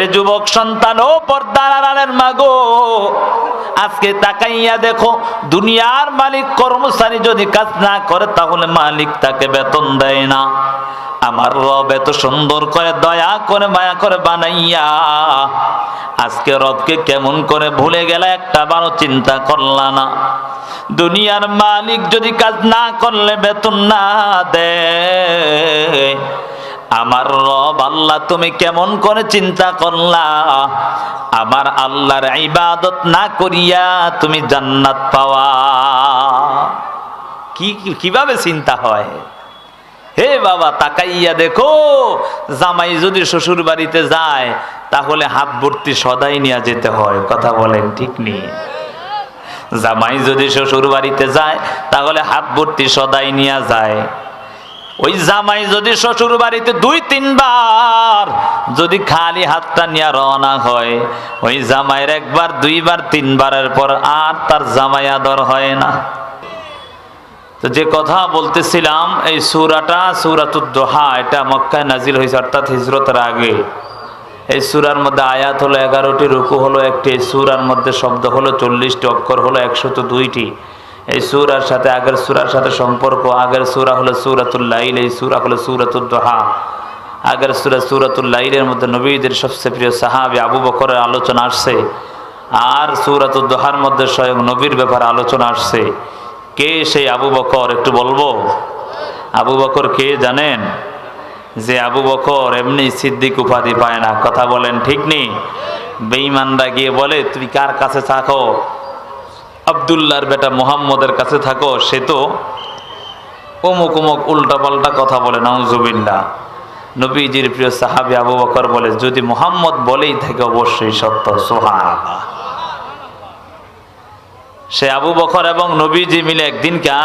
এর যুবক সন্তান ও পর্দার আড়ালের মাগো, আজকে তাকাইয়া দেখো, দুনিয়ার মালিক কর্মচারী যদি কাজ না করে তাহলে মালিক তাকে বেতন দেয় না। আমার রব এত সুন্দর করে দয়া করে মায়া করে বানাইয়া আজকে রবকে কেমন করে ভুলে গেলে একটা বারো চিন্তা করলা না? দুনিয়ার মালিক যদি কাজ না করলে বেতন না দেয়, আমার রব আল্লাহ তুমি কেমন করে চিন্তা করলা আমার আল্লাহর ইবাদত না করিয়া তুমি জান্নাত পাওয়া? কিভাবে চিন্তা হয়? হে বাবা, তাকাইয়া দেখো, জামাই যদি শ্বশুর বাড়িতে যায় তাহলে হাত ভর্তি সদাই নিয়ে যেতে হয়। কথা বলেন ঠিক নেই? জামাই যদি শ্বশুর বাড়িতে যায় তাহলে হাত ভর্তি সদাই নিয়ে যায়। ওই জামাই যদি শ্বশুর বাড়িতে ২-৩ বার যদি খালি হাতটা নিয়ে রওনা হয়, ওই জামাইয়ের ১ বার ২ বার ৩ বারের পর আর তার জামাই আদর হয় না। তো যে কথা বলতেছিলাম, এই সূরাটা সূরাতুদ দোহা, এটা মক্কায় নাজিল হয়েছে, অর্থাৎ হিজরতের আগে। এই সূরার মধ্যে আয়াত হলো ১১টি, রুকু হলো একটি, এই সূরার মধ্যে শব্দ হলো ৪০টি, অক্ষর হলো ১০২টি। এই সূরার সাথে আগের সূরার সাথে সম্পর্ক, আগের সূরা হলো সূরাতুল লাইল, এই সূরা হলো সূরাতুদ দোহা। আগের সূরা সূরাতুল লাইলের মধ্যে নবীদের সবচেয়ে প্রিয় সাহাবী আবু বকরের আলোচনা আসছে, আর সূরাতুদ দোহার মধ্যে স্বয়ং নবীর ব্যাপারে আলোচনা আসছে। কে সেই আবু বকর একটু বলবো? আবু বকর কে জানেন? যে আবু বকর এমনি সিদ্দিক উপাধি পায় না। কথা বলেন ঠিক নেই? বেঈমানরা গিয়ে বলে তুমি কার কাছে থাকো? আব্দুল্লাহর বেটা মুহাম্মদের কাছে থাকো, সে তো অমুক অমুক উল্টা পাল্টা কথা বলে, নাউজুবিল্লাহ। নবীজির প্রিয় সাহাবী আবু বকর বলে যদি মুহাম্মদ বলেই থাকে অবশ্যই সত্য। সুবহানাল্লাহ। সে আবু বকর এবং নবীজি মিলে একদিনকা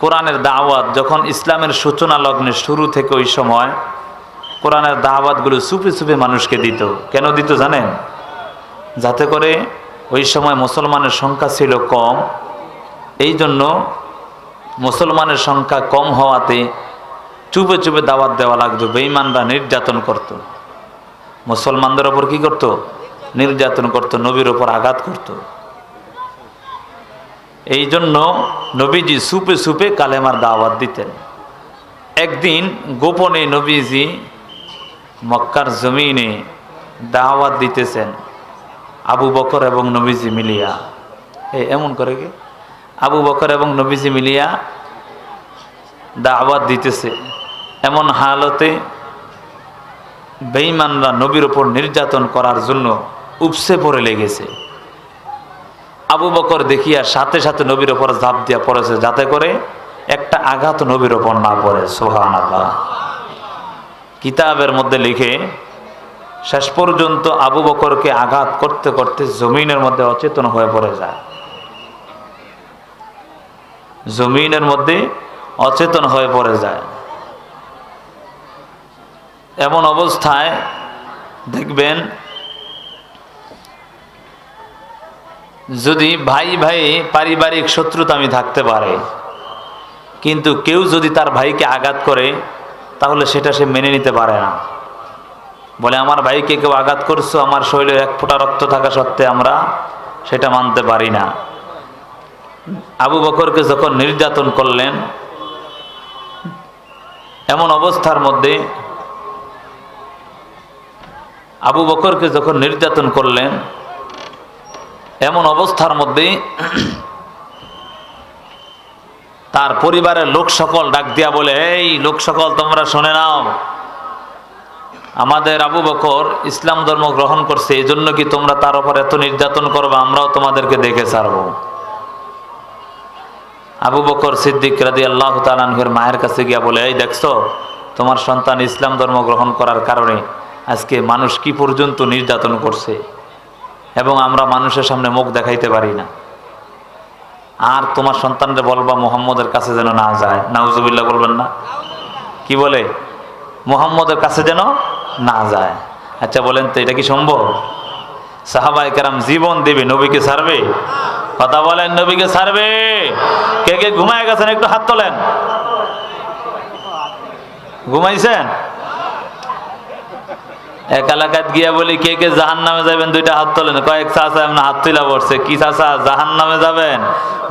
কোরআনের দাওয়াত, যখন ইসলামের সূচনা লগ্নে শুরু থেকে ওই সময় কোরআনের দাওয়াতগুলো চুপে চুপে মানুষকে দিত। কেন দিত জানেন? যাতে করে ওই সময় মুসলমানের সংখ্যা ছিল কম, এই জন্য মুসলমানের সংখ্যা কম হওয়াতে চুপে চুপে দাওয়াত দেওয়া লাগতো। বেঈমানরা নির্যাতন করত, মুসলমানদের ওপর কি করত? নির্যাতন করত, নবীর ওপর আঘাত করত। এই জন্য নবীজি সুপে সুপে কালেমার দাওয়াত দিতেন। একদিন গোপনে নবীজি মক্কার জমিনে দাওয়াত দিতেছেন, আবু বকর এবং নবীজি মিলিয়া। এমন করে কি আবু বকর এবং নবীজি মিলিয়া দাওয়াত দিতেছে, এমন হালতে বেঈমানরা নবীর উপর নির্যাতন করার জন্য উপসে পড়ে লেগেছে। আবু বকর দেখিয়া সাথে সাথে নবীর ওপর ঝাঁপ দিয়া পড়েছে, যাতে করে একটা আঘাত নবীর ওপর না পড়ে। সুবহানাল্লাহ। কিতাবের মধ্যে লিখে শেষ পর্যন্ত আবু বকরকে আঘাত করতে করতে জমিনের মধ্যে অচেতন হয়ে পড়ে যায়। জমিনের মধ্যে অচেতন হয়ে পড়ে যায়। এমন অবস্থায় দেখবেন, যদি ভাই ভাই পারিবারিক শত্রুতা আমি থাকতে পারে, কিন্তু কেউ যদি তার ভাইকে আঘাত করে তাহলে সেটা সে মেনে নিতে পারে না। বলে আমার ভাইকে কেউ আঘাত করছো, আমার শরীরে 1 ফোঁটা রক্ত থাকা সত্ত্বে আমরা সেটা মানতে পারি না। আবু বকরকে যখন নির্যাতন করলেন, এমন অবস্থার মধ্যে আবু বকরকে যখন নির্যাতন করলেন, এমন অবস্থার মধ্যে তার পরিবারের লোক সকল ডাক দিয়া বলে, এই লোক সকল তোমরা শুনে নাও, আমাদের আবু বকর ইসলাম ধর্ম গ্রহণ করছে, এই জন্য কি তোমরা তার উপর এত নির্যাতন করবে? আমরাও তোমাদেরকে দেখে ছাড়বো। আবু বকর সিদ্দিক রাদিয়াল্লাহু তাআলা আনহুর মায়ের কাছে গিয়া বলে, এই দেখছো তোমার সন্তান ইসলাম ধর্ম গ্রহণ করার কারণে আজকে মানুষ কি পর্যন্ত নির্যাতন করছে, এবং আমরা মানুষের সামনে মুখ দেখাইতে পারি না। আর তোমার সন্তানরে বলবা মুহাম্মদের কাছে যেন না যায়। নাউজুবিল্লাহ বলবেন না? কি বলে? মুহাম্মদের কাছে যেন না যায়। আচ্ছা বলেন তো এটা কি সম্ভব? সাহাবায়ে কেরাম জীবন দেবে, নবীকে ছাড়বে? কথা বলেন, নবীকে ছাড়বে? কে কে ঘুমায় গেছেন একটু হাত তোলেন। ঘুমাইছেন? এক এলাকায় গিয়া বলি কে কে জাহান্নামে যাবেন, দুইটা হাত তোলেন। কয়েক চাচা এমন হাত তুলা পড়ছে, কি চাচা জাহান্নামে যাবেন?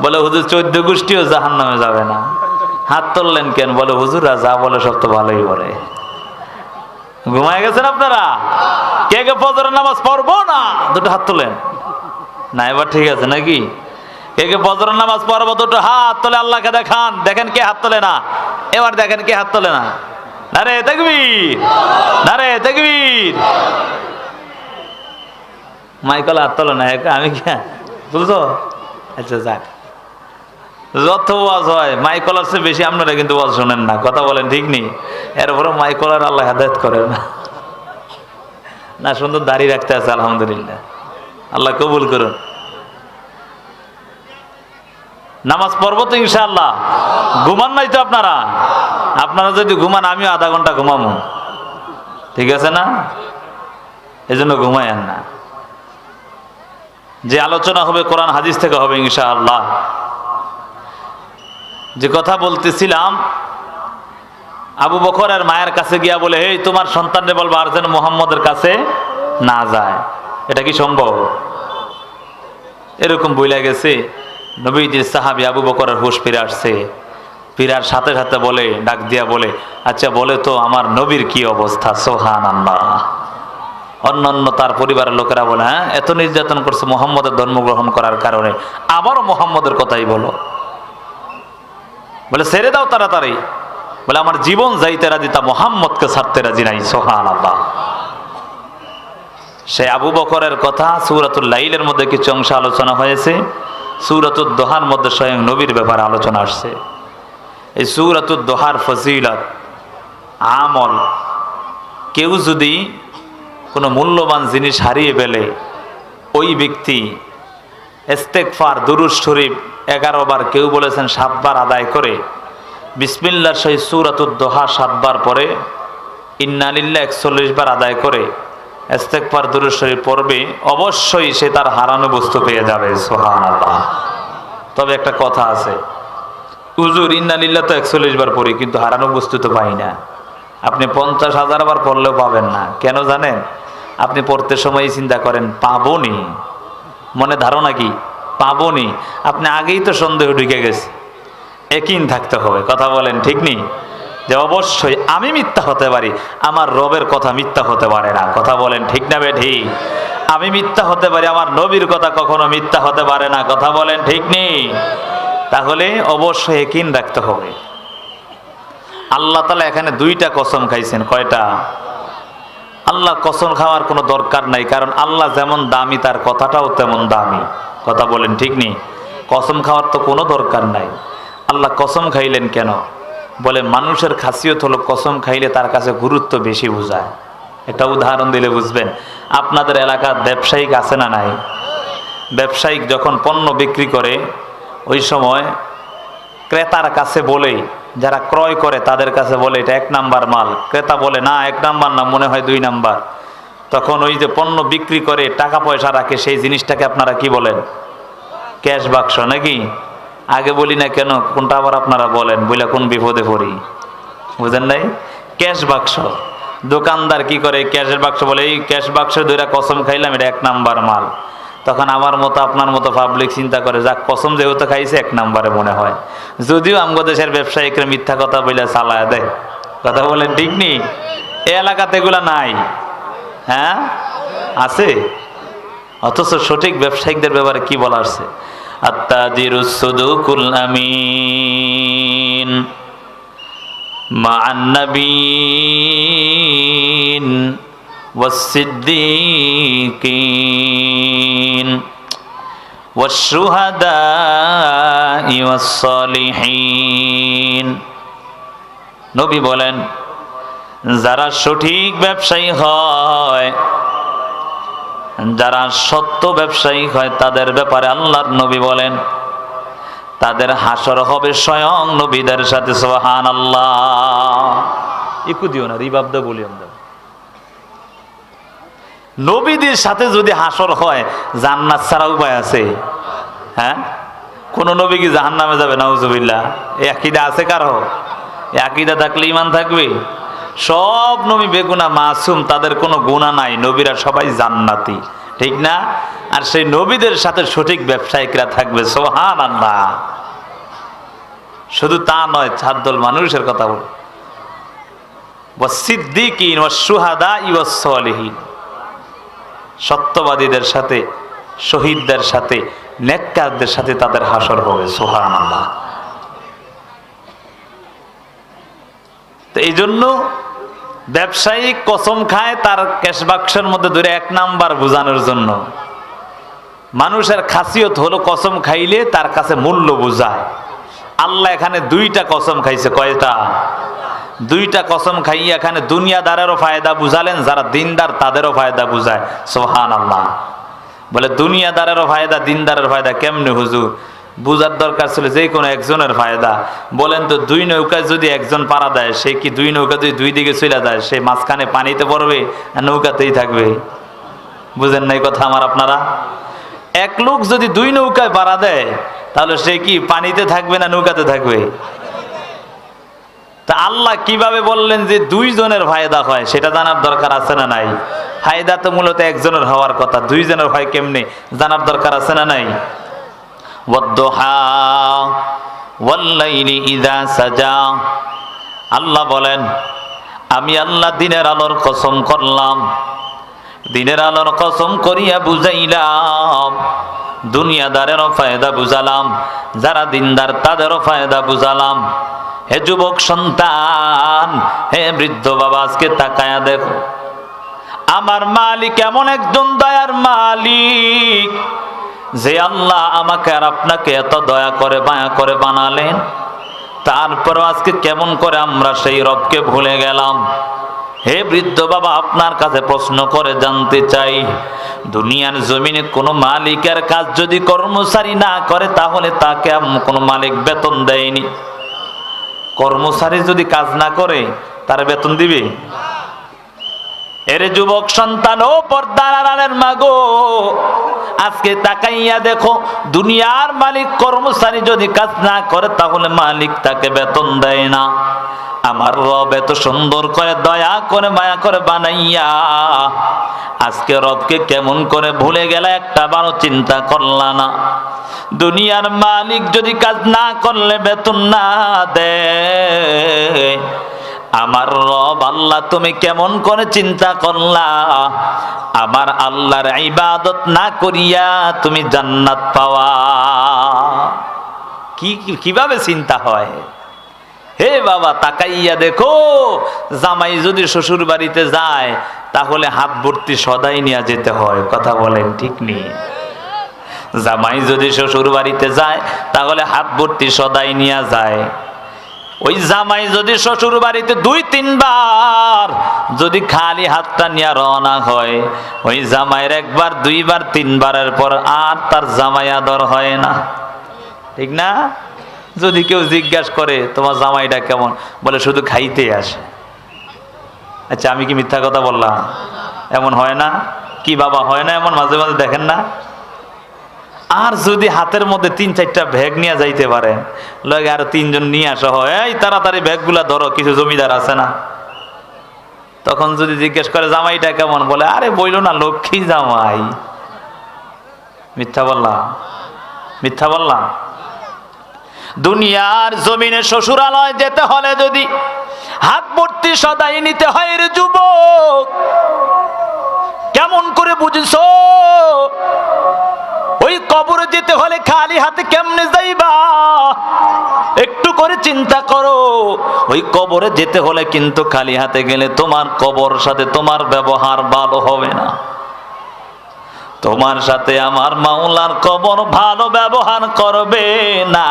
বলে হুজুর 14 গোষ্ঠীও জাহান্নামে যাবে না। হাত তুললেন কেন? বলে হুজুরা যা বলে সব তো ভালোই বলে। ঘুমায় গেছেন আপনারা? কে কে ফজরের নামাজ পড়বো না? দুটো হাত তোলেন। না এবার ঠিক আছে নাকি? কে কে ফজরের নামাজ পড়বো? দুটো হাত তোলে, আল্লাহকে দেখান। দেখেন কে হাত তোলে না। এবার দেখেন কে হাত তোলে না। নারে তাকবীর, নারে তাকবীর। মাইকেল হাত তোলে না, আমি কি বুঝছো? আচ্ছা যাক, যত ওয়াজ হয় মাইকলার চেয়ে বেশি আপনারা কিন্তু ওয়াজ শোনেন না, কথা বলেন ঠিক নেই। এরপরে মাইকলার আল্লাহ হেদায়েত করেন না। না সুন্দর দাড়ি রাখতে আছে আলহামদুলিল্লাহ, আল্লাহ কবুল করুন। নামাজ পড়বো তো ইনশাআল্লাহ। ঘুমান নাই তো আপনারা? আপনারা যদি ঘুমান আমিও আধা ঘন্টা ঘুমাবো, ঠিক আছে না? এই জন্য ঘুমায়েন না। যে আলোচনা হবে কোরআন হাদিস থেকে হবে ইনশাআল্লাহ। যে কথা বলতেছিলাম, আবু বকরের মায়ের কাছে গিয়া বলে, এই তোমার সন্তানরে বলবা আর যেন মুহাম্মদের কাছে না যায়। এটা কি সম্ভব? এরকম বইলা গেছে। নবীজির সাহাবী আবু বকরের হুঁশ ফিরে আসছে। ফিরার সাথে সাথে বলে, ডাক দিয়া বলে, আচ্ছা বলে তো আমার নবীর কি অবস্থা? সুবহানাল্লাহ। অন্যান্য তার পরিবারের লোকেরা বলে, হ্যাঁ এত নির্যাতন করছে মুহাম্মদের ধর্ম গ্রহণ করার কারণে, আবারও মুহাম্মদের কথাই বলো। বলে ছেড়ে দাও তাড়াতাড়ি। বলে আমার জীবন যাইতে রাজি, তা মুহাম্মদকে ছাড়তে রাজি নাই। সুবহানাল্লাহ। সে আবু বকরের কথা সূরাতুল লাইলের মধ্যে কিছু অংশ আলোচনা হয়েছে, সূরাতুদ দোহার মধ্যে স্বয়ং নবীর ব্যাপারে আলোচনা আসছে। এই সূরাতুদ দোহার ফজিলত, আমল, কেউ যদি কোনো মূল্যবান জিনিস হারিয়ে ফেলে, ওই ব্যক্তি ইস্তেগফার দুরূদ শরীফ 11 বার, কেউ বলেছেন 7 বার আদায় করে, বিসমিল্লাহর সহিত সূরাতুদ দোহা 7 বার পরে, ইন্না লিল্লাহ 41 বার আদায় করে ইস্তেগফার দুরূদ শরীফ পড়বে, অবশ্যই সে তার হারানো বস্তু পেয়ে যাবে। সুবহানাল্লাহ। তবে একটা কথা আছে, হুজুর ইন্না লিল্লাহ তো 41 বার পড়ি, কিন্তু হারানো বস্তু তো পাই না। আপনি 50,000 বার পড়লেও পাবেন না। কেন জানেন? আপনি পড়তে সময় চিন্তা করেন পাবনি, মনে ধারণা কি পাবনি। আপনি আগেই তো সন্দেহ ঢুকে গেছে। ইয়াকিন থাকতে হবে, কথা বলেন ঠিক নেই? যে অবশ্যই আমি মিথ্যা হতে পারি, আমার রবের কথা মিথ্যা হতে পারে না। কথা বলেন ঠিক না বেঠিক? আমি মিথ্যা হতে পারি, আমার নবীর কথা কখনো মিথ্যা হতে পারে না। কথা বলেন ঠিক নেই? তাহলে অবশ্যই ইয়াকিন রাখতে হবে। আল্লাহ তাআলা এখানে 2টা কসম খাইছেন। কয়টা? আল্লাহ কসম খাওয়ার কোনো দরকার নাই, কারণ আল্লাহ যেমন দামি তার কথাটাও তেমন দামি। কথা বলেন ঠিক নেই? কসম খাওয়ার তো কোনো দরকার নাই। আল্লাহ কসম খাইলেন কেন? বলে মানুষের খাসিয়ত হলো কসম খাইলে তার কাছে গুরুত্ব বেশি বোঝায়। একটা উদাহরণ দিলে বুঝবেন। আপনাদের এলাকার ব্যবসায়িক আছে না নাই? ব্যবসায়িক যখন পণ্য বিক্রি করে, ওই সময় ক্রেতার কাছে বলে, যারা ক্রয় করে তাদের কাছে বলে এটা 1 নাম্বার মাল। ক্রেতা বলে না 1 নাম্বার না, মনে হয় 2 নাম্বার। তখন ওই যে পণ্য বিক্রি করে টাকা পয়সা রাখে, সেই জিনিসটাকে আপনারা কি বলেন? ক্যাশ বাক্স নাকি? আগে বলি না কেন? কোনটা আবার আপনারা বলেন? বলে কোন বিপদে পড়ি, বুঝেন নাই? ক্যাশ বাক্স। দোকানদার কি করে? ক্যাশের বাক্স বলে, এই ক্যাশ বাক্সে 2টা কসম খাইলাম, এটা 1 নাম্বার মাল। তখন আমার মতো আপনার মতো পাবলিক চিন্তা করে, যাক কসম যেহেতু খাইছে 1 নাম্বারে মনে হয়। যদিও আমগো দেশের ব্যবসায়িকরা মিথ্যা কথা বলে চালায় দেয়। কথা বলেন ঠিক নেই? এই এলাকাতে এগুলা নাই, হ্যাঁ আছে। অথচ সঠিক ব্যবসায়িকদের ব্যাপারে কি বলা আছে? আত্তাজিরুস সুদুকুল আমিন মা'আন নাবিয়্যিন ওয়াস-সিদ্দীকিন ওয়াশ-শুহাদা'i ওয়াস-সালিহিন। নবী বলেন, যারা সঠিক ব্যবসায়ী হয়, যারা সত্য ব্যবসায়ী হয়, তাদের ব্যাপারে আল্লাহর নবী বলেন তাদের হাসর হবে স্বয়ং নবীদের সাথে। সুবহানাল্লাহ। একটু দিও না, রিবাব দা বলি আমরা। নবীদের সাথে যদি হাসর হয়, জান্নাত ছাড়া উপায় আছে? হ্যাঁ, কোন নবী কি জাহান্নামে যাবে? নাউজুবিল্লাহ। এই আকীদা আছে কারো? এই আকীদা থাকলে ঈমান থাকবে? সব নবী বেগুনা মাসুম, তাদের কোনো গুনাহ নাই, নবীরা সবাই জান্নাতি, ঠিক না? আর সেই নবীদের সাথে সঠিক ব্যবসায়িকরা থাকবে, সুবহানাল্লাহ। শুধু তা নয়, চারদল মানুষের কথা বল, ওয়াসসিদ্দিকিন ওয়াসশুহাদাই ওয়াসসালিহিন, সত্যবাদীদের সাথে, শহীদদের সাথে, নেককারদের সাথে তাদের হাসর হবে, সুবহানাল্লাহ। তো এই জন্য ব্যবসায়ী কসম খায় তার ক্যাশ বাক্সের মধ্যে ধরে 1 নাম্বার বোঝানোর জন্য। মানুষের খাসিয়ত হলো কসম খাইলে তার কাছে মূল্য বোঝায়। আল্লাহ এখানে 2টা কসম খাইছে, কয়টা? 2টা কসম খাইয়ে এখানে দুনিয়াদারেরও ফায়দা বুঝালেন, যারা দিনদার তাদেরও ফায়দা বুঝায়, সুবহানাল্লাহ। বলে দুনিয়াদারেরও ফায়দা, দিনদারের ফায়দা কেমনে হুজুর? বুঝার দরকার ছিল যে কোনো একজনের ফায়দা। বলেন তো, 2 নৌকায় যদি একজন পাড়া দেয়, সে কি 2 নৌকা যদি 2 দিকে চলে যায়, সে মাঝখানে পানিতে পড়বে আর নৌকাতেই থাকবে? বুঝেন নাই কথা আমার আপনারা? এক লোক যদি 2 নৌকায় পাড়া দেয়, তাহলে সে কি পানিতে থাকবে না নৌকাতে থাকবে? তা আল্লাহ কিভাবে বললেন যে 2 জনের ফায়দা হয়, সেটা জানার দরকার আছে না নাই? ফায়দা তো মূলত একজনের হওয়ার কথা, 2 জনের হয় কেমনে জানার দরকার আছে না নাই? ওয়াদ-দুহা ওয়াল-লাইলি ইযা সাজা, আল্লাহ বলেন আমি আল্লাহ দিনের আলোর কসম করলাম, দিনের আলোর কসম করিয়া বুঝাইলাম, দুনিয়াদারেরও ফায়দা বুঝালাম, যারা দিনদার তাদেরও ফায়দা বুঝালাম। হে যুবক সন্তান, হে বৃদ্ধ বাবা, আজকে তাকায়া দেখো, আমার মালিক এমন একজন দয়ার মালিক, যে আল্লাহ আমাকে আর আপনাকে এত দয়া করে মায়া করে বানালেন, তারপর আজকে কেমন করে আমরা সেই রবকে ভুলে গেলাম। হে বৃদ্ধ বাবা, আপনার কাছে প্রশ্ন করে জানতে চাই, দুনিয়ার জমিনে কোনো মালিকের কাজ যদি কর্মচারী না করে, তাহলে তাকে কোনো মালিক বেতন দেয়নি। কর্মচারী যদি কাজ না করে, তার বেতন দিবে? এরে যুবক সন্তান, ও পর্দার আড়ালের মাগো, আজকে তাকাইয়া দেখো, দুনিয়ার মালিক কর্মচারী যদি কাজ না করে, তাহলে মালিক তাকে বেতন দেয় না। আমার রব এত সুন্দর করে দয়া করে মায়া করে বানাইয়া, আজকে রবকে কেমন করে ভুলে গেলে একটা বারো চিন্তা করলা না? দুনিয়ার মালিক যদি কাজ না করলে বেতন না দেয়, আমার রব আল্লাহ তুমি কেমন করে চিন্তা করলা আমার আল্লাহর ইবাদত না করিয়া তুমি জান্নাত পাওয়া? কিভাবে চিন্তা হয়? হে বাবা, তাকাইয়া দেখো, জামাই যদি শ্বশুর বাড়িতে যায়, তাহলে হাত ভর্তি সদাই নিয়ে যেতে হয়, কথা বলেন ঠিক নেই? জামাই যদি শ্বশুর বাড়িতে যায়, তাহলে হাত ভর্তি সদাই নিয়ে যায়। ওই জামাই যদি শ্বশুর বাড়িতে 2-3 বার যদি খালি হাতটা নিয়ে রওনা হয়, ওই জামাইয়ের 1 বার 2 বার 3 বারের পর আর তার জামাই আদর হয় না, ঠিক না? যদি কেউ জিজ্ঞাসা করে তোমার জামাইটা কেমন, বলে শুধু খাইতে আসে। আচ্ছা, আমি কি মিথ্যা কথা বললাম? এমন হয় না কি বাবা? হয় না এমন? মাঝে মাঝে দেখেন না? আর যদি হাতের মধ্যে 3-4টা ব্যাগ নিয়ে যাইতে পারে, লগে আর 3 জন নিয়ে আসা হয়, এই তাড়াতাড়ি ব্যাগগুলা ধরো, কিছু জমিদার আছে না? তখন যদি জিজ্ঞেস করে জামাইটা কেমন, বলে আরে বইলো না, লক্ষ্মী জামাই। মিথ্যা বললাম? মিথ্যা বললাম? দুনিয়ার জমিনে শ্বশুরালয় যেতে হলে যদি হাত ভর্তি সদাই নিতে হয়, রে যুবক, কেমন করে বুঝছো? ওই কবরে যেতে হলে খালি হাতে কেমনে যাইবা? একটু করে চিন্তা করো। ওই কবরে যেতে হলে কিন্তু খালি হাতে গেলে তোমার কবর সাথে তোমার ব্যবহার ভালো হবে না। তোমার সাথে আমার মাওলার কবর ভালো ব্যবহার করবে না।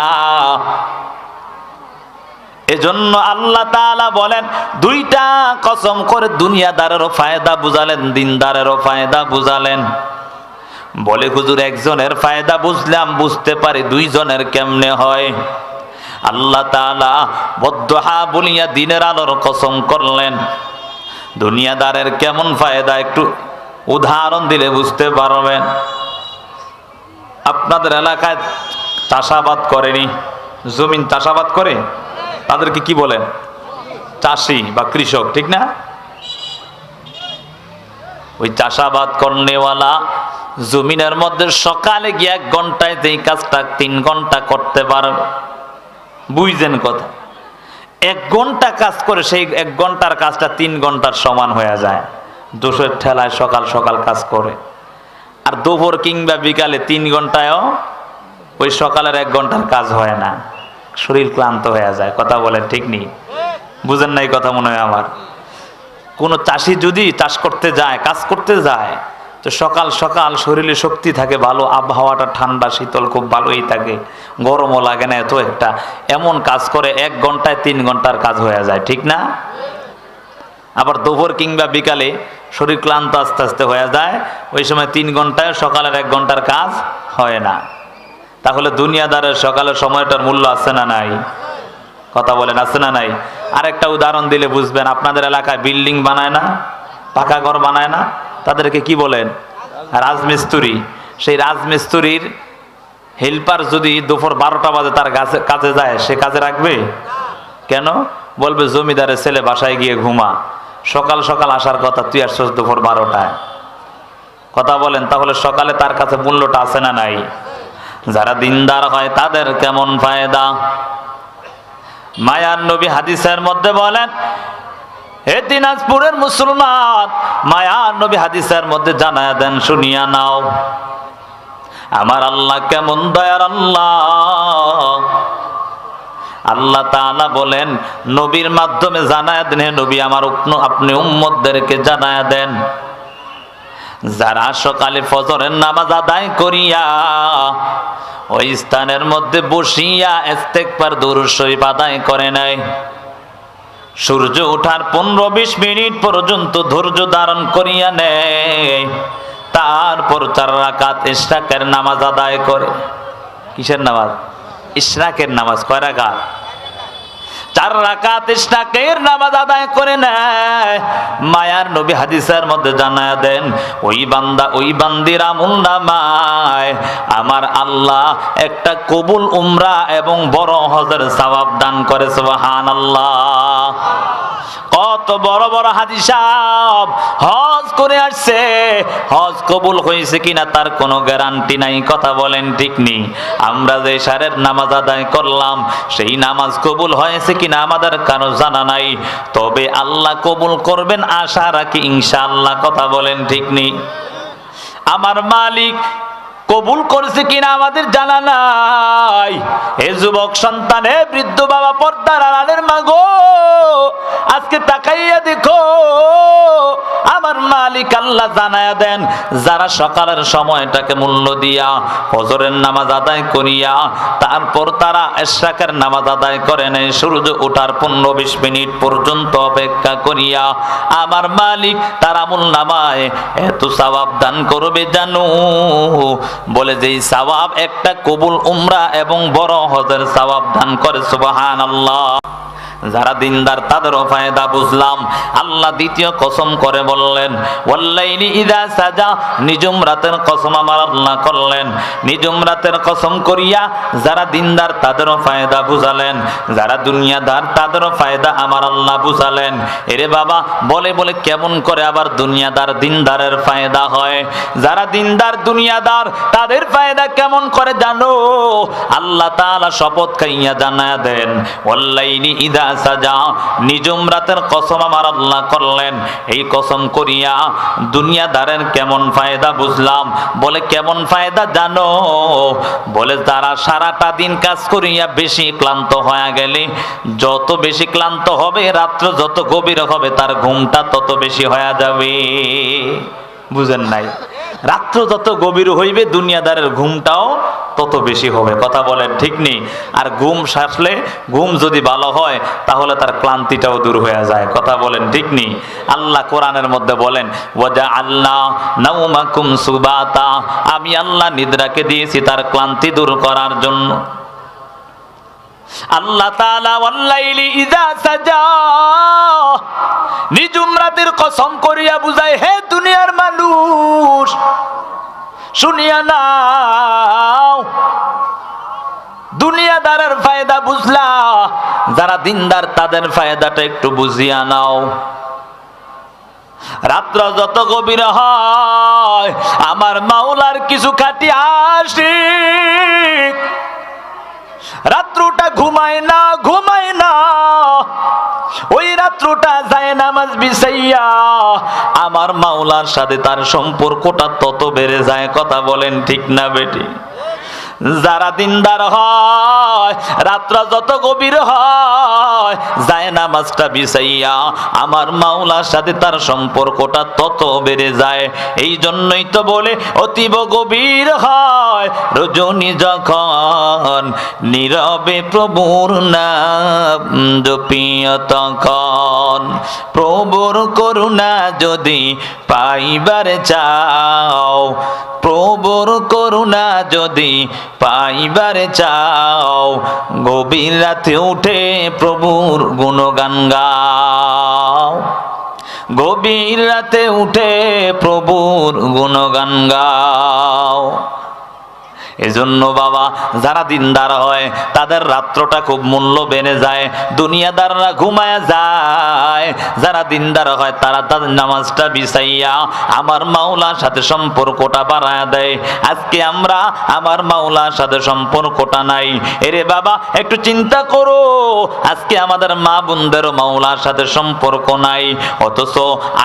এজন্য আল্লাহ তাআলা বলেন, 2টা কসম করে দুনিয়াদারেরও ফায়দা বুঝালেন, দিনদারেরও ফায়দা বুঝালেন। বলে হুজুর, একজনের ফায়দা বুঝলাম, বুঝতে পারি 2 জনের কেমনে হয়? আল্লাহ তাআলা বদ্দুহা বলিয়া দিনের আলোর কসম করলেন। দুনিয়াদারের কেমন ফায়দা একটু উদাহরণ দিলে বুঝতে পারবেন। আপনাদের এলাকায় চাষাবাদ করেনি, জমিন চাষাবাদ করে, তাদেরকে কি বলেন? চাষি বা কৃষক, ঠিক না? ওই চাষাবাদ করনেওয়ালা জমিনের মধ্যে সকালে গিয়ে 1 ঘন্টায় যেই কাজটা 3 ঘন্টা করতে পারবে, বুঝছেন কথা? 1 ঘন্টা কাজ করে সেই 1 ঘন্টার কাজটা 3 ঘন্টার সমান হয়ে যায়। দোষের ঠেলায় সকাল সকাল কাজ করে, আর দুপুর কিংবা বিকালে 3 ঘন্টায়ও ওই সকালের 1 ঘন্টার কাজ হয় না, শরীর ক্লান্ত হয়ে যায়। কথা বলেন ঠিক নেই? বুঝেন নাই কথা মনে হয় আমার। কোন চাষি যদি চাষ করতে যায়, কাজ করতে যায়, তো সকাল সকাল শরীরে শক্তি থাকে, ভালো আবহাওয়াটা ঠান্ডা শীতল খুব ভালোই থাকে, গরমও লাগে না এত একটা, এমন কাজ করে 1 ঘন্টায় 3 ঘন্টার কাজ হয়ে যায়, ঠিক না? আবার দুপুর কিংবা বিকালে শরীর ক্লান্ত আস্তে আস্তে হয়ে যায়, ওই সময় 3 ঘন্টায় সকালের 1 ঘন্টার কাজ হয় না। তাহলে দুনিয়াদারের সকালের সময়টার মূল্য আছে না নাই? কথা বলেন আছে না নাই? আরেকটা উদাহরণ দিলে বুঝবেন। আপনাদের এলাকায় বিল্ডিং বানায় না, পাকা ঘর বানায় না, তাদেরকে কি বলেন? রাজমিস্ত্রি। সেই রাজমিস্ত্রির হেল্পার যদি দুপুর 12টা বাজে তার কাজে যায়, সে কাজে রাখবে? কেন? বলবে জমিদারের ছেলে বাসায় গিয়ে ঘুমা, সকাল সকাল আসার কথা, তুই আসছিস দুপুর 12টায়। কথা বলেন, তাহলে সকালে তার কাছে মূল্যটা আছে না নাই? যারা দিনদার হয় তাদের কেমন ফায়দা। মায়ার নবী হাদিসের মধ্যে বলেন, হে দিনাজপুরের মুসলমান, মায়ার নবী হাদিসের মধ্যে জানায়া দেন, শুনিয়া নাও, আমার আল্লাহ কেমন দয়ার আল্লাহ। আল্লাহ তাআলা বলেন, নবীর মাধ্যমে জানায়া দেন, হে নবী আমার আপনি উম্মতদেরকে জানায়া দেন, যারা সকালে ফজরের নামাজ আদায় করিয়া ওই স্থানের মধ্যে বসিয়া ইস্তেগফার দুরূদ শরীফ আদায় করে নাই, সূর্য ওঠার 15-20 মিনিট পর্যন্ত ধৈর্য ধারণ করিয়া নেয়, তারপর 4 রাকাত ইশরাকের নামাজ আদায় করে। কিসের নামাজ? ইশরাকের নামাজ। কয় রাকাত? 4 রাকাত ইশরাকের নামাজ আদায় করে নেয়। মায়ার নবী হাদিসের মধ্যে জানায়া দেন, ওই বান্দা ওই বান্দির আমল নামায় আমার আল্লাহ একটা কবুল উমরা এবং বড় হজের সওয়াব দান করে। সুবহানাল্লাহ। কত বড় বড় হাজী সাহেব হজ করে আসছে, হজ কবুল হয়েছে কিনা তার কোনো গ্যারান্টি নাই। কথা বলেন ঠিক নেই? আমরা যে ইশারের নামাজ আদায় করলাম, সেই নামাজ কবুল হয়েছে কিনা আমাদের কারো জানা নাই, তবে আল্লাহ কবুল করবেন আশা রাখি ইনশাআল্লাহ। কথা বলেন ঠিক নেই? আমার মালিক কবুল করছে কিনা আমাদের জানা নাই। হে যুবক সন্তান, হে বৃদ্ধ বাবা, পর্দার আড়ালের মা গো, আজকে তাকাইয়া দেখো, আমার মালিক আল্লাহ জানায়া দেন, যারা সকালের সময়টাকে মূল্য দিয়া ফজরের নামাজ আদায় করিয়া তারপর তারা ইশরাকের নামাজ আদায় করে নেয়, সূর্য ওঠার 15-20 মিনিট পর্যন্ত অপেক্ষা করিয়া আমার মালিক তার আমল নামায় এত সওয়াব দান করবে জানো, বলে যেই সওয়াব একটা কবুল উমরা এবং বড় হজের সওয়াব দান করে। সুবহানাল্লাহ। যারা দিনদার তাদেরও ফায়দা বুঝলাম। আল্লাহ দ্বিতীয় কসম করে বললেন, ওয়াল্লাইলি ইযা সাজা, নিজুম রাতের কসম আমার আল্লাহ করলেন। নিজুম রাতের কসম করিয়া যারা দিনদার তাদেরও ফায়দা বুঝালেন, যারা দুনিয়াদার তাদেরও ফায়দা আমার আল্লাহ বুঝালেন। এরে বাবা, বলে বলে কেমন করে আবার দুনিয়াদার দিনদারের ফায়দা হয়? যারা দিনদার দুনিয়াদার তাদের ফায়দা কেমন করে জানো? আল্লাহ তাআলা শপথ খাইয়া জানায়া দেন, ওয়াল্লাইলি ইযা সাজা, নিজুম রাতের কসম আমার আল্লাহ করলেন। এই কসম করিয়া দুনিয়াদারের কেমন ফায়দা বুঝলাম। বলে কেমন ফায়দা জানো? বলে তারা সারাটা দিন কাজ করিয়া বেশি ক্লান্ত হয়ে গেলে, যত বেশি ক্লান্ত হবে রাত্র যত গভীর হবে তার ঘুমটা তত বেশি হয়ে যাবে। বুঝেন নাই? রাত্র যত গভীর হইবে দুনিয়াদারের ঘুমটাও তত বেশি হবে। কথা বলেন ঠিক নেই? আর ঘুম সারলে, ঘুম যদি ভালো হয় তাহলে তার ক্লান্তিটাও দূর হয়ে যায়। কথা বলেন ঠিক নেই? আল্লাহ কোরআনের মধ্যে বলেন, ওয়াজআলনা নাওমাকুম সুবাতা, আমি আল্লাহ নিদ্রাকে দিয়েছি তার ক্লান্তি দূর করার জন্য। আল্লাহ তাআলা ওয়াল্লাইলি ইযা সাজা, নিজুম রাতের কসম করিয়া বুঝায়, হে দুনিয়ার মানুষ শুনিয়া নাও, দুনিয়াদারের ফায়দা বুঝলা, যারা দিনদার তাদের ফায়দাটা একটু বুঝিয়া নাও। রাত্র যত গভীর হয় আমার মাওলার কিছু খাটি আশিক রাত্রটা ঘুমায় না, ওই রাত্রটা যায় নামাজ বিছাইয়া আমার মাওলার সাথে তার সম্পর্কটা তত বেড়ে যায়। কথা বলেন ঠিক না বেটি? যারা দিনদার হয় রাত্র যত গভীর হয় যায় নামাজটা বিছাইয়া আমার মাওলার সাথে তার সম্পর্কটা তত বেড়ে যায়। এই জন্যই তো বলে অতীব গভীর হয় রজনী যখন নীরবে প্রভুর নাম জপিয় তখন। প্রভুর করুণা যদি পাইবার চাও, প্রভুর করুণা যদি পাইবার চাও, গভীর রাতে উঠে প্রভুর গুণগান গাও, গভীর রাতে উঠে প্রভুর গুণগান গাও। এজন্য বাবা যারা দিনদার হয় তাদের রাত্রটা খুব মূল্য বেড়ে যায়, দুনিয়াদাররা ঘুমায় যায়। যারা দিনদার হয় তারা তাদের নামাজটা বিছাইয়া আমার মাওলার সাথে সম্পর্কটা বাড়ায় দেয়। আজকে আমরা আমার মাওলার সাথে সম্পর্কটা নাই। এরে বাবা একটু চিন্তা করো, আজকে আমাদের মা বোনদেরও মাওলার সাথে সম্পর্ক নাই। অথচ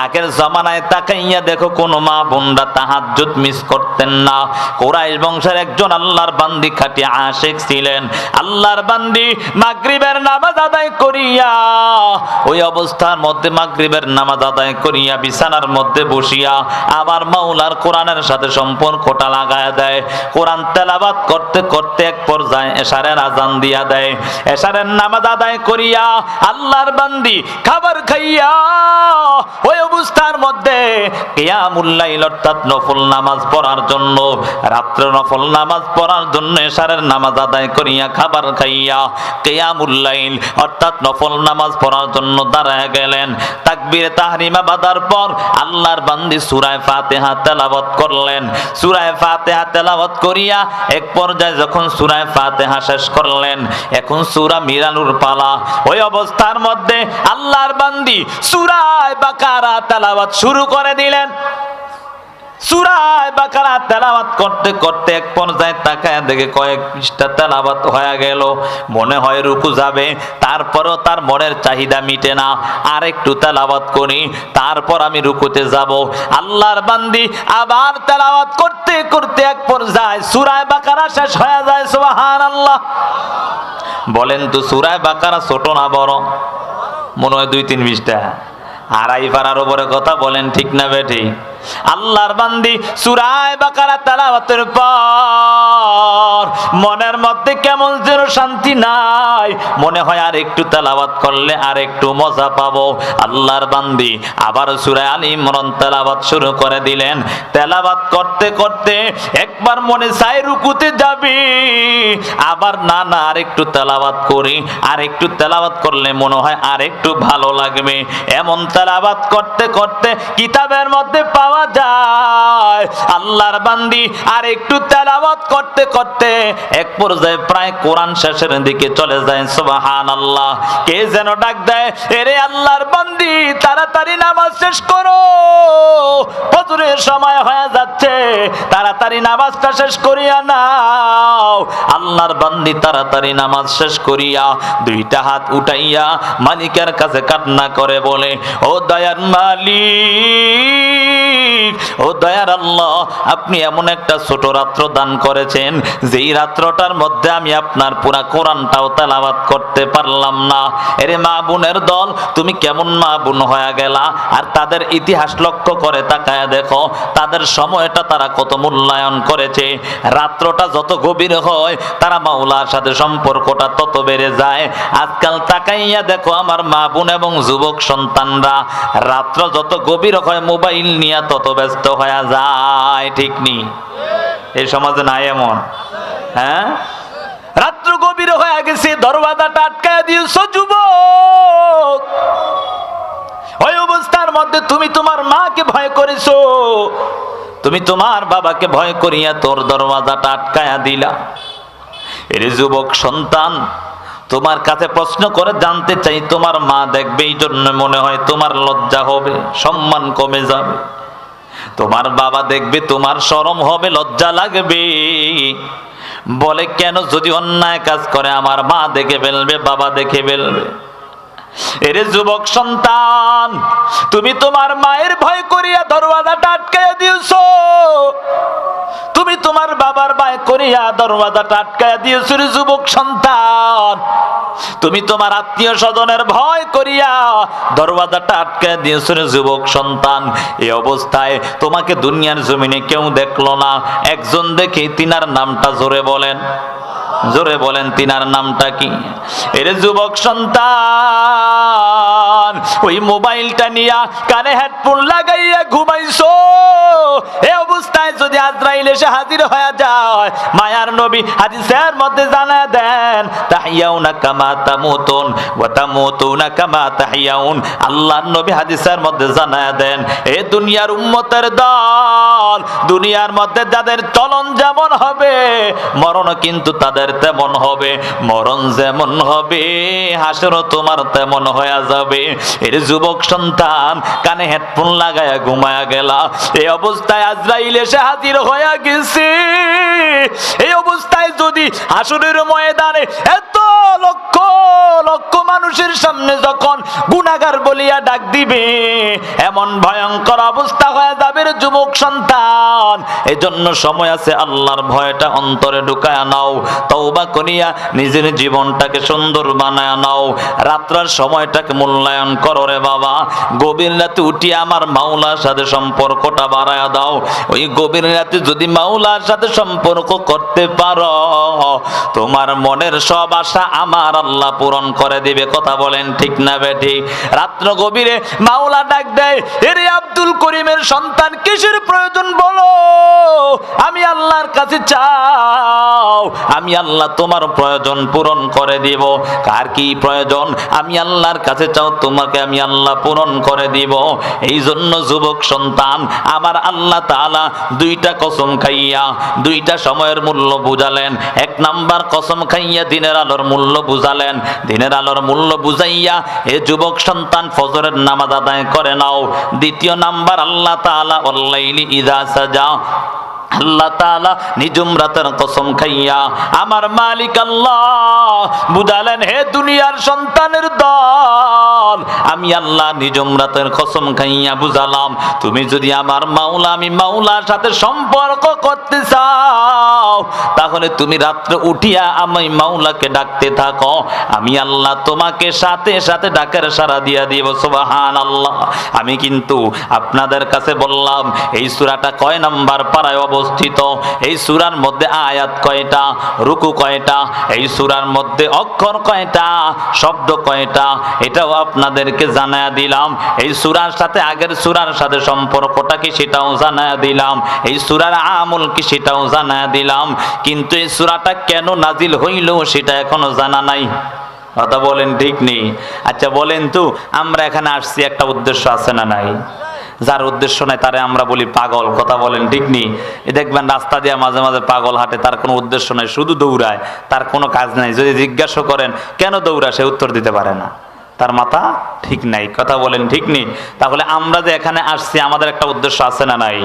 আগের জমানায় তাকাইয়া দেখো কোন মা বোনরা তাহাজ্জুদ মিস করতেন না। কুরাইশ বংশের একজন আল্লাহর বান্দি খাঁটি আশিক ছিলেন। আল্লাহর বান্দি মাগরিবের নামাজ আদায় করিয়া ওই অবস্থার মধ্যে মাগরিবের নামাজ আদায় করিয়া বিছানার মধ্যে বসিয়া আমার মাওলার কোরআনের সাথে সম্পর্কটা লাগায় দেয়। কোরআন তেলাওয়াত করতে করতে এক পর্যায়ে এশারের আজান দিয়া দেয়। এশারের নামাজ আদায় করিয়া আল্লাহর বান্দি খাবার খাইয়া ওই অবস্থার মধ্যে কিয়ামুল লাইল অর্থাৎ নফল নামাজ পড়ার জন্য, রাত্রে নফল নামাজ পড়ার জন্য এশারের নামাজ আদায় করিয়া খাবার খাইয়া কিয়ামুল লাইল অর্থাৎ নফল নামাজ পড়ার জন্য দাঁড়ায় গেলেন। তাকবীরে তাহরিমা বাঁধার পর আল্লাহর বান্দি সূরা ফাতিহা তেলাওয়াত করলেন। সূরা ফাতিহা তেলাওয়াত করিয়া এক পর্যায়ে যখন সূরা ফাতিহা শেষ করলেন, এখন সূরা মিলানুর পালা। ওই অবস্থার মধ্যে আল্লাহর বান্দি সূরা বাকারা তেলাওয়াত শুরু করে দিলেন। সূরা বাকারা তেলাওয়াত করতে করতে এক পর্যায়ে তাকায় দেখে কয়েক পৃষ্ঠা তেলাওয়াত হয়ে গেল। মনে হয় রুকু যাবে, তারপরও তার মনের চাহিদা মিটে না, আর একটু তেলাওয়াত করি তারপর আমি রুকুতে যাব। আল্লাহর বান্দি আবার তেলাওয়াত করতে করতে এক পর্যায়ে সূরা বাকারা শেষ হয়ে যায়। সুবহানাল্লাহ। বলেন তো সূরা বাকারা ছোট না বড়? মনে হয় 2-3 পৃষ্ঠা, আড়াই পারার উপরে কথা বলেন ঠিক না বেঠি? আল্লাহর বান্দি সূরা বাকারা তেলাওয়াতের পর মনের মধ্যে কেমন যেন শান্তি নাই, মনে হয় আর একটু তেলাওয়াত করলে আর একটু মজা পাবো। আল্লাহর বান্দি আবার সূরা আলে ইমরান তেলাওয়াত শুরু করে দিলেন। তেলাওয়াত করতে করতে একবার মনে চাই রুকুতে যাবি, আবার না আর একটু তেলাওয়াত করি, আর একটু তেলাওয়াত করলে মনে হয় আর একটু ভালো লাগবে। এমন তেলাওয়াত করতে করতে কিতাবের মধ্যে পাওয়া যায় আল্লাহর বান্দি আর একটু তেলাওয়াত করতে করতে এক পর্যায়ে প্রায় কোরআন শেষের দিকে চলে যায়। সুবহানাল্লাহ। কে যেন ডাক দেয়, এরে আল্লাহর বান্দি তাড়াতাড়ি নামাজ শেষ করো, ফজরের সময় হয়ে যাচ্ছে, তাড়াতাড়ি নামাজটা শেষ করিয়া নাও। আল্লাহর বান্দি তাড়াতাড়ি নামাজ শেষ করিয়া দুইটা হাত উঠাইয়া মালিকের কাছে কান্না করে বলে, ও দয়ার মালিক, ও দয়ার আল্লাহ, আপনি এমন একটা ছোট রাত্র দান করেছেন যেই রাত্রটার মধ্যে আমি আপনার পুরা কোরআনটাও তেলাওয়াত করতে পারলাম না। এরে মা বোনের দল, তুমি কেমন মা বোন হয়ে গেলা? আর তাদের ইতিহাস লক্ষ্য করে তাকায় দেখো, তাদের সময়টা তারা কত মূল্যায়ন করেছে। রাত্রটা যত গভীর হয় তারা মাওলার সাথে সম্পর্কটা তত বেড়ে যায়। আজকাল তাকাইয়া দেখো আমার মা বোন এবং যুবক সন্তানরা রাত্র যত গভীর হয় মোবাইল নিয়ে তত ব্যস্ত হয়ে যায়। ঠিক নি? এই সমাজে নাই এমন? হ্যাঁ, রাত্র গভীর হয়ে গেছে, দরওয়াজাটা আটকায় দিয়েছো যুবক। ওই অবস্থার মধ্যে তুমি তোমার মাকে ভয় করেছো, তুমি তোমার বাবাকে ভয় করিয়া তোর দরওয়াজাটা আটকায়া দিলা। এর যুবক সন্তান, তোমার কাছে প্রশ্ন করে জানতে চাই, তোমার মা দেখবে, এই জন্য মনে হয় তোমার লজ্জা হবে, সম্মান কমে যাবে। তোমার বাবা দেখবে, তোমার শরম হবে, লজ্জা লাগবে। বলে কেন? যদি অন্যায় কাজ করে আমার মা দেখে ফেলবে, বাবা দেখে ফেলবে। এরে যুবক সন্তান, তুমি তোমার মায়ের ভয় করিয়া দরওয়াজাটা আটকাইয়া দিয়েছো, তুমি তোমার বাবার ভয় করিয়া দরওয়াজাটা আটকাইয়া দিয়েছো। রে যুবক সন্তান, তুমি তোমার আত্মীয় স্বজনের ভয় করিয়া দরওয়াজাটা আটকাইয়া দিয়েছো। রে যুবক সন্তান, এই অবস্থায় তোমাকে দুনিয়ার জমিনে কেউ দেখলো না, একজন দেখে, তিনার নামটা জোরে বলেন, জোরে বলেন, তিনার নামটা কি? এরে যুবক সন্তান, ওই মোবাইলটা নিয়া কানে হেডফোন লাগাইয়া ঘুমাইছো। এই অবস্থায় যদি আজরাইল এসে হাজির হয়ে যায়, মায়ার নবী হাদিসের মধ্যে জানায় দেন, তাহিয়াউনা কামা তামুতুন ওয়া তামুতুনা কামা তাহিয়াউন। আল্লাহর নবী হাদিসের মধ্যে জানায় দেন, এ দুনিয়ার উম্মতের দল, দুনিয়ার মধ্যে যাদের চলন যেমন হবে, মরণ কিন্তু তাদের তেমন হবে। মরণ যেমন হবে, হাসরও তোমার তেমন হয়ে যাবে। এর যুবক সন্তান, কানে হেডফোন লাগায়া ঘুমায়া গেলা, এই অবস্থায় আজরাইল এসে হাজির হয়ে গেছে। এই অবস্থায় যদি হাসরের ময়দানে এত লক্ষ লক্ষ মানুষের সামনে যখন গুনাহগার বলিয়া ডাক দিবে, এমন ভয়ঙ্কর অবস্থা হয়ে যাবে। রে যুবক সন্তান, এজন্য সময় আছে, আল্লাহর ভয়টা অন্তরে ঢুকায়া নাও, তওবা করিয়া নিজের জীবনটাকে সুন্দর বানায় নাও। রাত্রার সময়টাকে মূল্যায়ন করো রে বাবা। গভীর রাতে উঠিয়া আমার মাওলার সাথে সম্পর্কটা বাড়ায়া দাও। ওই গভীর রাতে যদি মাওলার সাথে সম্পর্ক করতে পারো, তোমার মনের সব আশা আমার আল্লাহ পূরণ করে দিবে। কথা বলেন ঠিক না বেঠিক? রাত্র গভীরে মাওলা ডাক দেয়, এরে আব্দুল করিমের সন্তান, কিসের প্রয়োজন বলো, আমি আল্লাহর কাছে চাও, আমি আল্লাহ তোমার প্রয়োজন পূরণ করে দিব। কার কি প্রয়োজন? আমি আল্লাহর কাছে চাও, তোমাকে আমি আল্লাহ পূরণ করে দিব। এই জন্য যুবক সন্তান, আমার আল্লাহ তাআলা দুইটা কসম খাইয়া দুইটা সময়ের মূল্য বুঝালেন। এক নাম্বার কসম খাইয়া দিনের আলোর মূল্য বুঝালেন। দিনের আলোর মূল্য বুঝাইয়া এ যুবক সন্তান ফজরের নামাজ আদায় করে নাও। দ্বিতীয় নাম্বার, আল্লাহ তাআলা ওয়াল্লাইলি ইযা সাজা, আল্লাহ তাআলা নিজুম রাতের কসম খাইয়া আমার মালিক আল্লাহ বুঝালেন, হে দুনিয়ার সন্তানের দল, আমি আল্লাহ নিজুম রাতের কসম খাইয়া বুঝালাম, তুমি যদি আমার মাওলা, আমি মাওলার সাথে সম্পর্ক করতে চাও, তাহলে তুমি রাত্রে উঠিয়া আমি মাওলাকে ডাকতে থাকো, আমি আল্লাহ তোমাকে সাথে সাথে ডাকের সাড়া দিয়া দিব। সুবহানাল্লাহ। আমি কিন্তু আপনাদের কাছে বললাম, এই সূরাটা কয় নাম্বার পারায় অবস্থিত, এই সূরার মধ্যে আয়াত কয়টা, রুকু কয়টা, এই সূরার মধ্যে অক্ষর কয়টা, শব্দ কয়টা, এটাও আপনাদেরকে জানায়া দিলাম। এই সূরার সাথে আগের সূরার সাথে সম্পর্কটা কি সেটাও জানায়া দিলাম, এই সূরার আমল কি সেটাও জানায়া দিলাম। কিন্তু এই সূরাটা কেন নাজিল হইল সেটা এখনো জানা নাই। কথা বলেন ঠিক নেই? আচ্ছা বলেন তো, আমরা এখানে আসছি একটা উদ্দেশ্য আছে না নাই? যার উদ্দেশ্য নাই তারে আমরা বলি পাগল। কথা বলেন ঠিক নেই? এ দেখবেন রাস্তা দিয়ে মাঝে মাঝে পাগল হাঁটে, তার কোনো উদ্দেশ্য নাই, শুধু দৌড়ায়, তার কোনো কাজ নাই। যদি জিজ্ঞাসা করেন কেন দৌড়ায়, সে উত্তর দিতে পারে না, তার মাথা ঠিক নাই। কথা বলেন ঠিক নেই? তাহলে আমরা যে এখানে আসছি আমাদের একটা উদ্দেশ্য আছে না নাই?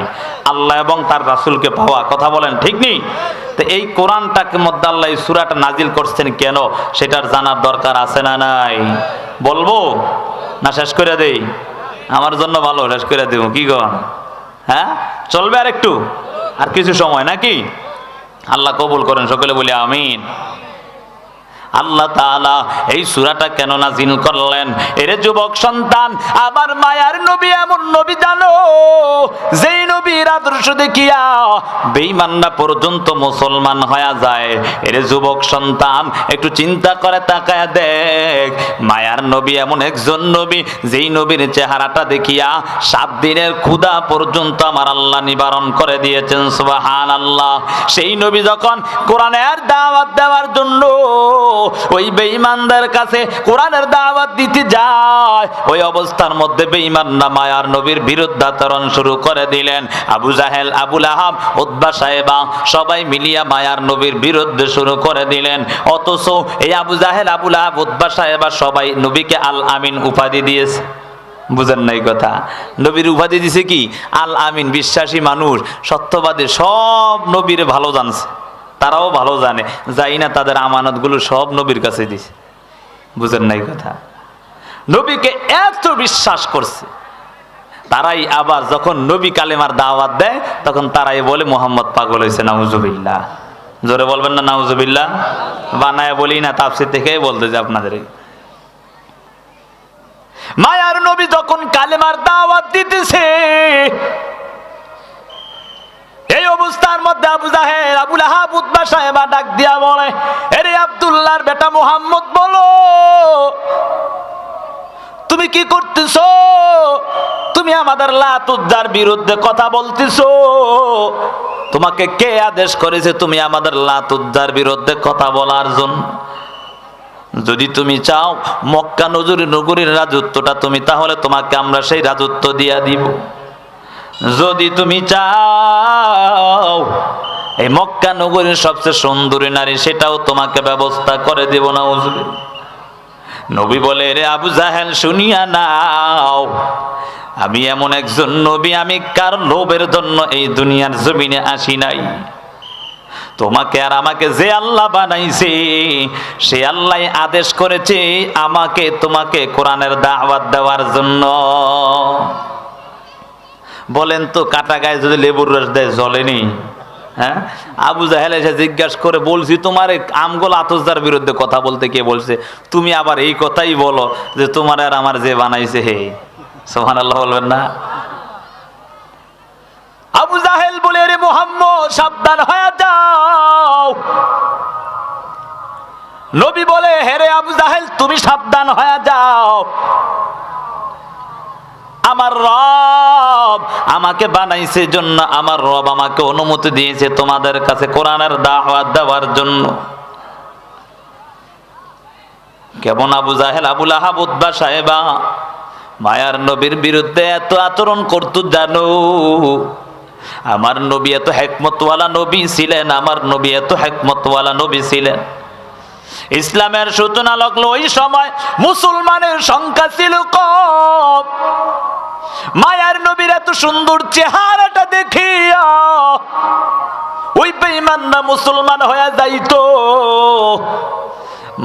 আল্লাহ এবং তার রাসূলকে পাওয়া। কথা বলেন ঠিক নেই? তো এই কোরআনটাকে মধ্যে আল্লাহ এই সূরাটা নাজিল করছেন কেন, সেটার জানার দরকার আছে না নাই? বলবো না শেষ করে দেই? আমার জন্য ভালো, শেষ করে দেব, কি গন? হ্যাঁ চলবে আর একটু, আর কিছু সময় নাকি? আল্লাহ কবুল করেন, সকলে বলি আমিন। আল্লাহ তাআলা এই সূরাটা কেন নাযিল করলেন? এর যুবক সন্তান, আমার মায়ার নবী এমন নবী জানো, যেই নবীর আদর্শ দেখিয়া বেঈমানরা পর্যন্ত মুসলমান হয়ে যায়। এর যুবক সন্তান, একটু চিন্তা করে তাকায় দেখ, মায়ার নবী এমন একজন নবী, যেই নবীর চেহারাটা দেখিয়া 7 দিনের ক্ষুধা পর্যন্ত আমার আল্লাহ নিবারণ করে দিয়েছেন। সুবহানাল্লাহ। সেই নবী যখন কোরআনের দাওয়াত দেওয়ার জন্য ওই বেঈমানদের কাছে কোরআনের দাওয়াত দিতে যায়, ওই অবস্থার মধ্যে বেঈমানরা মায়ার নবীর বিরুদ্ধাচরণ শুরু করে দিলেন। আবু জাহেল, আবু লাহাব, উতবা সাহেবা সবাই মিলিয়া মায়ার নবীর বিরুদ্ধে শুরু করে দিলেন। অথচ এই আবু জাহেল, আবু লাহাব, উতবা সাহেবা সবাই নবীকে আল আমিন উপাধি দিয়েছে। বুঝেন নাই কথা? নবীর উপাধি দিছে কি? আল আমিন। বিশ্বাসী মানুষ, সত্যবাদী, সব নবীর ভালো জানছে, তারাও ভালো জানে, যাই না তাদের আমানতগুলো সব নবীর কাছে দিছে। বুঝেন নাই কথা? নবীকে এত বিশ্বাস করছে, তারাই আবার যখন নবী কালেমার দাওয়াত দেয় তখন তারাই বলে মুহাম্মদ পাগল হয়েছে। নাউজুবিল্লাহ। জোরে বলবেন না নাউজুবিল্লাহ? বানায় বলি না, তাফসীর থেকেই বলতে যে আপনাদের। মায়ার নবী যখন কালেমার দাওয়াত দিতেছে, এই অবস্থার মধ্যে আবু জাহেল, আবু লাহাব, উতবা সাহেবা ডাক দিয়া বলে, আরে আব্দুল্লাহর বেটা মুহাম্মদ, বলো তুমি কি করতেছো? তুমি আমাদের লাত উজ্জার বিরুদ্ধে কথা বলতেছো। তোমাকে কে আদেশ করেছে তুমি আমাদের লাত উজ্জার বিরুদ্ধে কথা বলার জন্য? যদি তুমি চাও মক্কা নগরীর রাজত্বটা তুমি, তাহলে তোমাকে আমরা সেই রাজত্ব দিয়া দিব। যদি তুমি চাও এই মক্কা নগরীর সবচেয়ে সুন্দরী নারী, সেটাও তোমাকে ব্যবস্থা করে দেব। না নবী বলে, রে আবু জাহেল, শুনিয়া নাও, আমি এমন একজন নবী, আমি কার লোভের জন্য এই দুনিয়ার জমিনে আসি নাই। তোমাকে আর আমাকে যে আল্লাহ বানাইছে, সে আল্লাহ আদেশ করেছে আমাকে তোমাকে কোরআনের দাওয়াত দেওয়ার জন্য। বলেন তো, কাটা গায়ে যদি লেবুর রস দেয় জ্বলেনি? হ্যাঁ? আবু জাহেল এসে জিজ্ঞাসা করে, বলছি তোমার আমগোল আতসদার বিরুদ্ধে কথা বলতে কে বলছে? তুমি আবার এই কথাই বলো যে তোমার আর আমার যে বানাইছে। হে সুবহানাল্লাহ বলবেন না? আবু জাহেল বলে, রে মুহাম্মদ, সাবধান হয়ে যাও। নবী বলে, হেরে আবু জাহেল, তুমি সাবধান হয়ে যাও। আমার রব আমাকে বানাইছে জন্য, আমার রব আমাকে অনুমতি দিয়েছে তোমাদের কাছে কোরআনের দাওয়াত দেওয়ার জন্য। কেমন আবু জাহেল, আবু লাহাব, উতবা সাহেবা মায়ার নবীর বিরুদ্ধে এত আচরণ করতো জানো? আমার নবী এত হিকমতওয়ালা নবী ছিলেন, আমার নবী এত হিকমতওয়ালা নবী ছিলেন। ইসলামের সূচনা লাগলো ওই সময় মুসলমানের সংখ্যা ছিল কম। মায়ার নবীর এত সুন্দর চেহারাটা দেখিয়া ওই বেঈমানরা মুসলমান হয়ে যাইতো।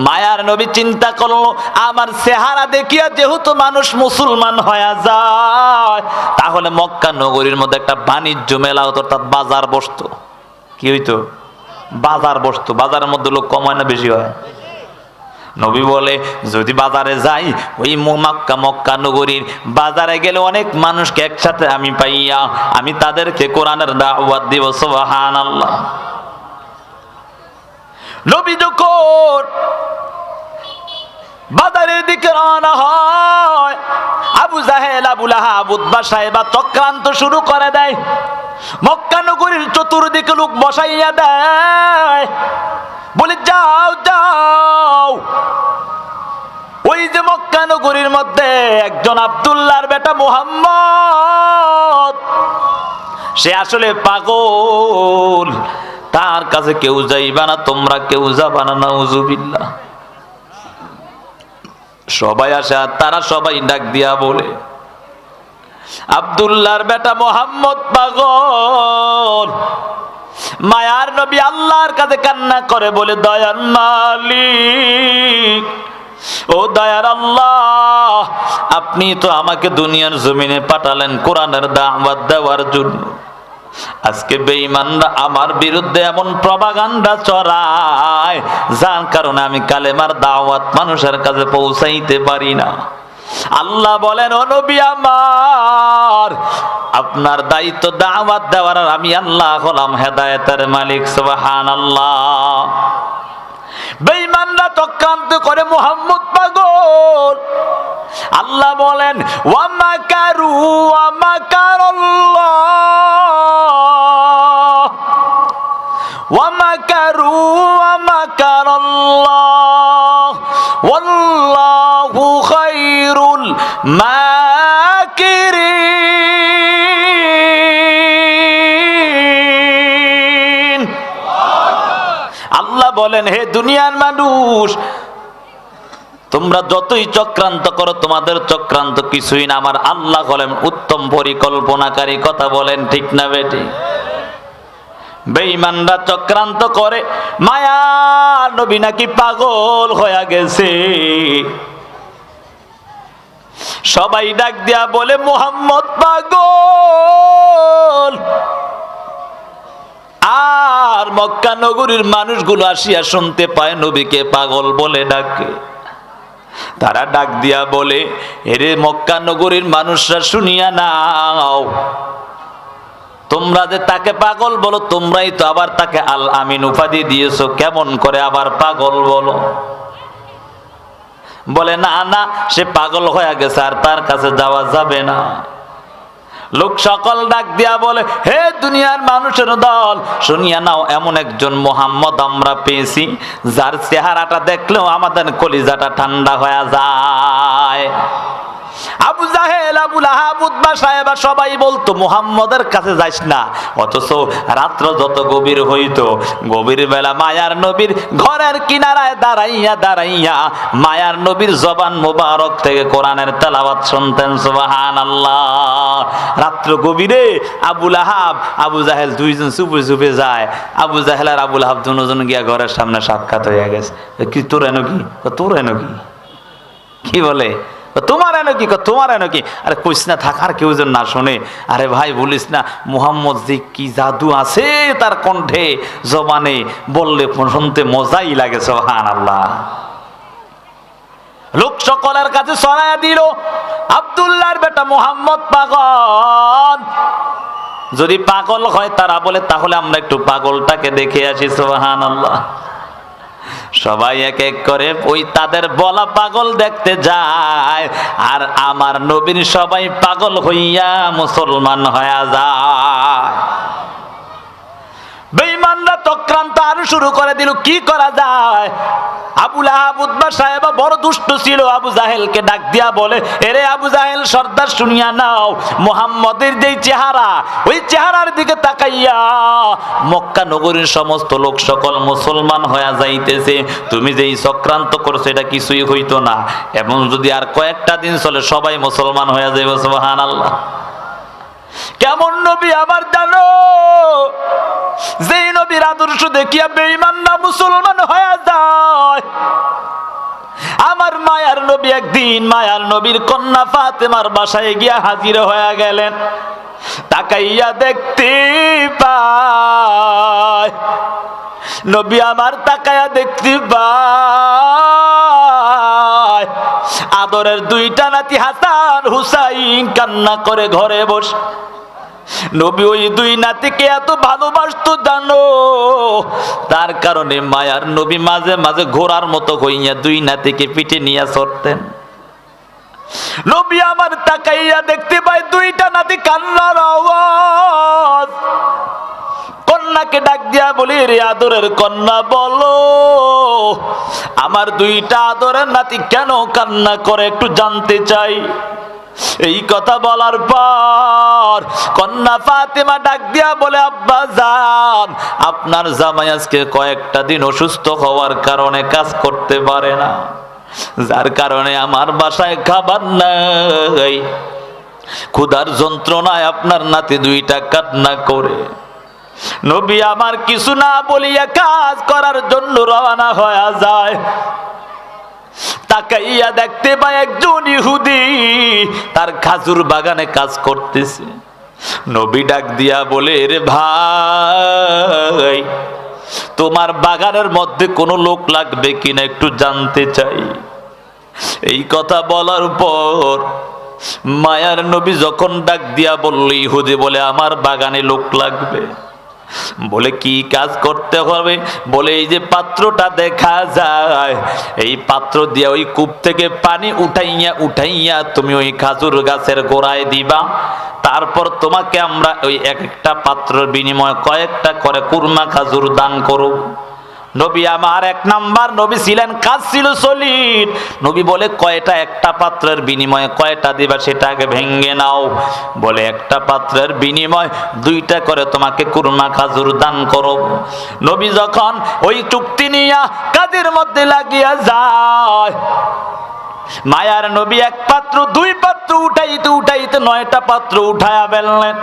মায়ার নবী চিন্তা করলো, আমার চেহারা দেখিয়া যেহেতু মানুষ মুসলমান হয়ে যায়, তাহলে মক্কা নগরীর মধ্যে একটা বাণিজ্য মেলা হতো, অর্থাৎ বাজার বসতো। কি হইতো? বাজার বসতো। বাজারের মধ্যে লোক কম হয় না বেশি হয়? নবী বলে, যদি বাজারে যাই, ওই মক্কা নগরীর বাজারে গেলে অনেক মানুষকে একসাথে আমি পাইয়া আমি তাদেরকে কোরআনের দাওয়াত দিব। সুবহানাল্লাহ। নবী যখন বাজারের দিকে রওনা হয়, আবু জাহেল, আবু লাহাব, উতবা সাহেবা চক্রান্ত শুরু করে দেয়। মক্কা নগরীর চতুর্দিকে লোক বসাইয়া দেয়, বলে যাও যাও, ওই যে মক্কা নগরীর মধ্যে একজন আব্দুল্লাহর বেটা মুহাম্মদ, সে আসলে পাগল, তার কাছে কেউ যাইবা না, তোমরা কেউ যাবা না। নাউজুবিল্লাহ। সবাই আসে, আর তারা সবাই ডাক দিয়া বলে, আব্দুল্লাহর বেটা মুহাম্মদ পাগল। মায়ার নবী আল্লাহর কাছে কান্না করে বলে, দয়ার মালিক, ও দয়ার আল্লাহ, আপনি তো আমাকে দুনিয়ার জমিনে পাঠালেন কোরআনের দাওয়াত দেওয়ার জন্য। আজকে বেঈমানরা আমার বিরুদ্ধে এমন প্রপাগান্ডা ছড়ায়, যার কারণে আমি কালেমার দাওয়াত মানুষের কাছে পৌঁছাইতে পারি না। আল্লাহ বলেন, ও নবী আমার, আপনার দায়িত্ব দাওয়াত দেওয়ার, আর আমি আল্লাহ হলাম হেদায়েতের মালিক। সুবহানাল্লাহ। বেঈমানরা চক্রান্ত করে মুহাম্মদ পাগল। আল্লাহ বলেন, ওয়া মাকারু ওয়া মাকারাল্লাহ ওয়া মাকারু ওয়া মাকারাল্লাহ ওয়াল্লাহু খায়রুল মাকিরিন। আল্লাহ বলেন, হে দুনিয়ার মানুষ, তোমরা যতই চক্রান্ত করো তোমাদের চক্রান্ত কিছুই না, আমার আল্লাহ হলেন উত্তম পরিকল্পনাকারী। কথা বলেন ঠিক না বেটি? বেঈমানরা চক্রান্ত করে মায়া নবী নাকি পাগল হয়ে গেছে। সবাই ডাক দিয়া বলে মুহাম্মদ পাগল। আর মক্কা নগরীর মানুষগুলো আসিয়া শুনতে পায় নবীকে পাগল বলে ডাকে। তারা ডাক দিয়া বলে, এরে মক্কা নগরীর মানুষরা শুনিয়া নাও, তোমরা যে তাকে পাগল বলো, তোমরাই তো আবার তাকে আল আমিন উপাধি দিয়েছো, কেমন করে আবার পাগল বলো? বলে, না না, সে পাগল হয়ে গেছে, আর তার কাছে যাওয়া যাবে না। লোক সকল ডাক দিয়া বলে, হে দুনিয়ার মানুষের দল, শুনিয়া নাও, এমন একজন মুহাম্মদ আমরা পেয়েছি যার চেহারাটা দেখলেও আমাদের কলিজাটা ঠান্ডা হয়ে যায়। আবু জাহেল, আবু লাহাব, উতবা সাহেবা সবাই বলতো মুহাম্মদের কাছে যাইস না। অথচ রাত্র যত গভীর হইতো, গভীর বেলা মায়ার নবীর ঘরের কিনারায় দাঁড়াইয়া দাঁড়াইয়া মায়ার নবীর জবান মুবারক থেকে কোরআনের তেলাওয়াত শুনতেন। সুবহানাল্লাহ। রাত্র গভীরে আবু লাহাব, আবু জাহেল দুইজন চুপে চুপে যায়। আবু জাহেল আর আবু লাহাব দুজন গিয়া ঘরের সামনে সাক্ষাৎ হইয়া গেছে। কি তোর এনো কি? তোর এনো কি? কি বলে? তোমার এনো কি? তোমার এনো কি? আরে কইস না, থাকার কেউ যেন না শোনে। আরে ভাই বলিস না, মুহাম্মদ যে কি জাদু আছে তার কণ্ঠে, জবানে, বললে শুনতে মজাই লাগে। সুবহানাল্লাহ। লোক সকলের কাছে ছড়াইয়া দিল, আব্দুল্লাহর বেটা মুহাম্মদ পাগল। যদি পাগল হয় তারা বলে, তাহলে আমরা একটু পাগলটাকে দেখে আসি। সুবহানাল্লাহ। সবাই এক এক করে ওই তাদের বলা পাগল দেখতে যায়, আর আমার নবীর সবাই পাগল হইয়া মুসলমান হয়ে যায়। বেঈমানরা চক্রান্ত আরো শুরু করে দিল, কি করা যায়? আবু লাহাব, উতবা সাহেবা বড় দুষ্ট ছিল। আবু জাহেলকে ডাক দিয়া বলে, এরে আবু জাহেল সর্দার, শুনিয়া নাও, মুহাম্মদের যেই চেহারা, ওই চেহারার দিকে তাকাইয়া মক্কা নগরীর সমস্ত লোক সকল মুসলমান হয়ে যাইতেছে। তুমি যেই চক্রান্ত করছো এটা কিছুই হইতো না। এবং যদি আর কয়েকটা দিন চলে সবাই মুসলমান হয়ে যাবে। সুবহানাল্লাহ। কেমন নবী আমার জানো? যেই নবীর আদর্শ দেখিয়া বেঈমানরা মুসলমান হয়ে যায়। আমার মায়ার নবী একদিন মায়ার নবীর কন্যা ফাতেমার বাসায় গিয়া হাজির হয়ে গেলেন। তাকাইয়া দেখতে পায় নবী আমার, তাকাইয়া দেখতে পায় আদরের দুইটা নাতি হাসান হুসাইন কান্না করে ঘরে বসে। নবী ওই দুই নাতিকে এত ভালোবাসতো জানো, তার কারণে মায়ার নবী মাঝে মাঝে ঘোড়ার মতো হইয়া দুই নাতিকে পিঠে নিয়ে চড়তেন। নবী আমার তাকাইয়া দেখতে পায় দুইটা নাতি কান্নার আওয়াজ। কন্যাকে ডাক দিয়া বলি, রে আদরের কন্যা, বলো আমার দুইটা আদরের নাতি কেন কান্না করে, একটু জানতে চাই। এই কথা বলার পর কন্যা ফাতেমা ডাক দিয়া বলে, আব্বা জান, আপনার জামাই আজকে কয়েকটা দিন অসুস্থ হওয়ার কারণে কাজ করতে পারে না, যার কারণে আমার বাসায় খাবার নাই। ক্ষুধার যন্ত্রণায় আপনার নাতি দুইটা কান্না করে। নবী আমার কিছু না বলিয়া কাজ করার জন্য রওনা হয়ে যায়। তাকাইয়া দেখতে পায় একজন ইহুদি তার খাজুর বাগানে কাজ করতেছে। নবী ডাক দিয়া বলে, রে ভাই, তোমার বাগানের মধ্যে কোনো লোক লাগবে কিনা একটু জানতে চাই। এই কথা বলার পর মায়ার নবী যখন ডাক দিয়া বলল, ইহুদি বলে, আমার বাগানে লোক লাগবে। বলে, কি কাজ করতে হবে? বলে, এই যে পাত্রটা দেখা যায়, এই পাত্র দিয়ে ওই কূপ থেকে পানি উঠাইয়া উঠাইয়া তুমি ওই খাজুর গাছের গোড়ায় দিবা। তারপর তোমাকে আমরা ওই এক একটা পাত্রের বিনিময়ে কয়েকটা করে কুরমা খাজুর দান করব। নবী আমার এক নাম্বার নবী ছিলেন, কাজ ছিল সলিড। নবী বলে কয়টা, একটা পাত্রের বিনিময়ে কয়টা দিবা সেটা আগে ভেঙ্গে নাও। বলে একটা পাত্রের বিনিময় 2টা করে তোমাকে কুরমা খাজুর দান করব। নবী যখন ওই চুক্তি নিয়া কাজের মধ্যে লাগিয়া যায়, মায়ার নবী 1 পাত্র 2 পাত্র উঠাইতে উঠাইতে 9টা পাত্র উঠায়া ফেললেন।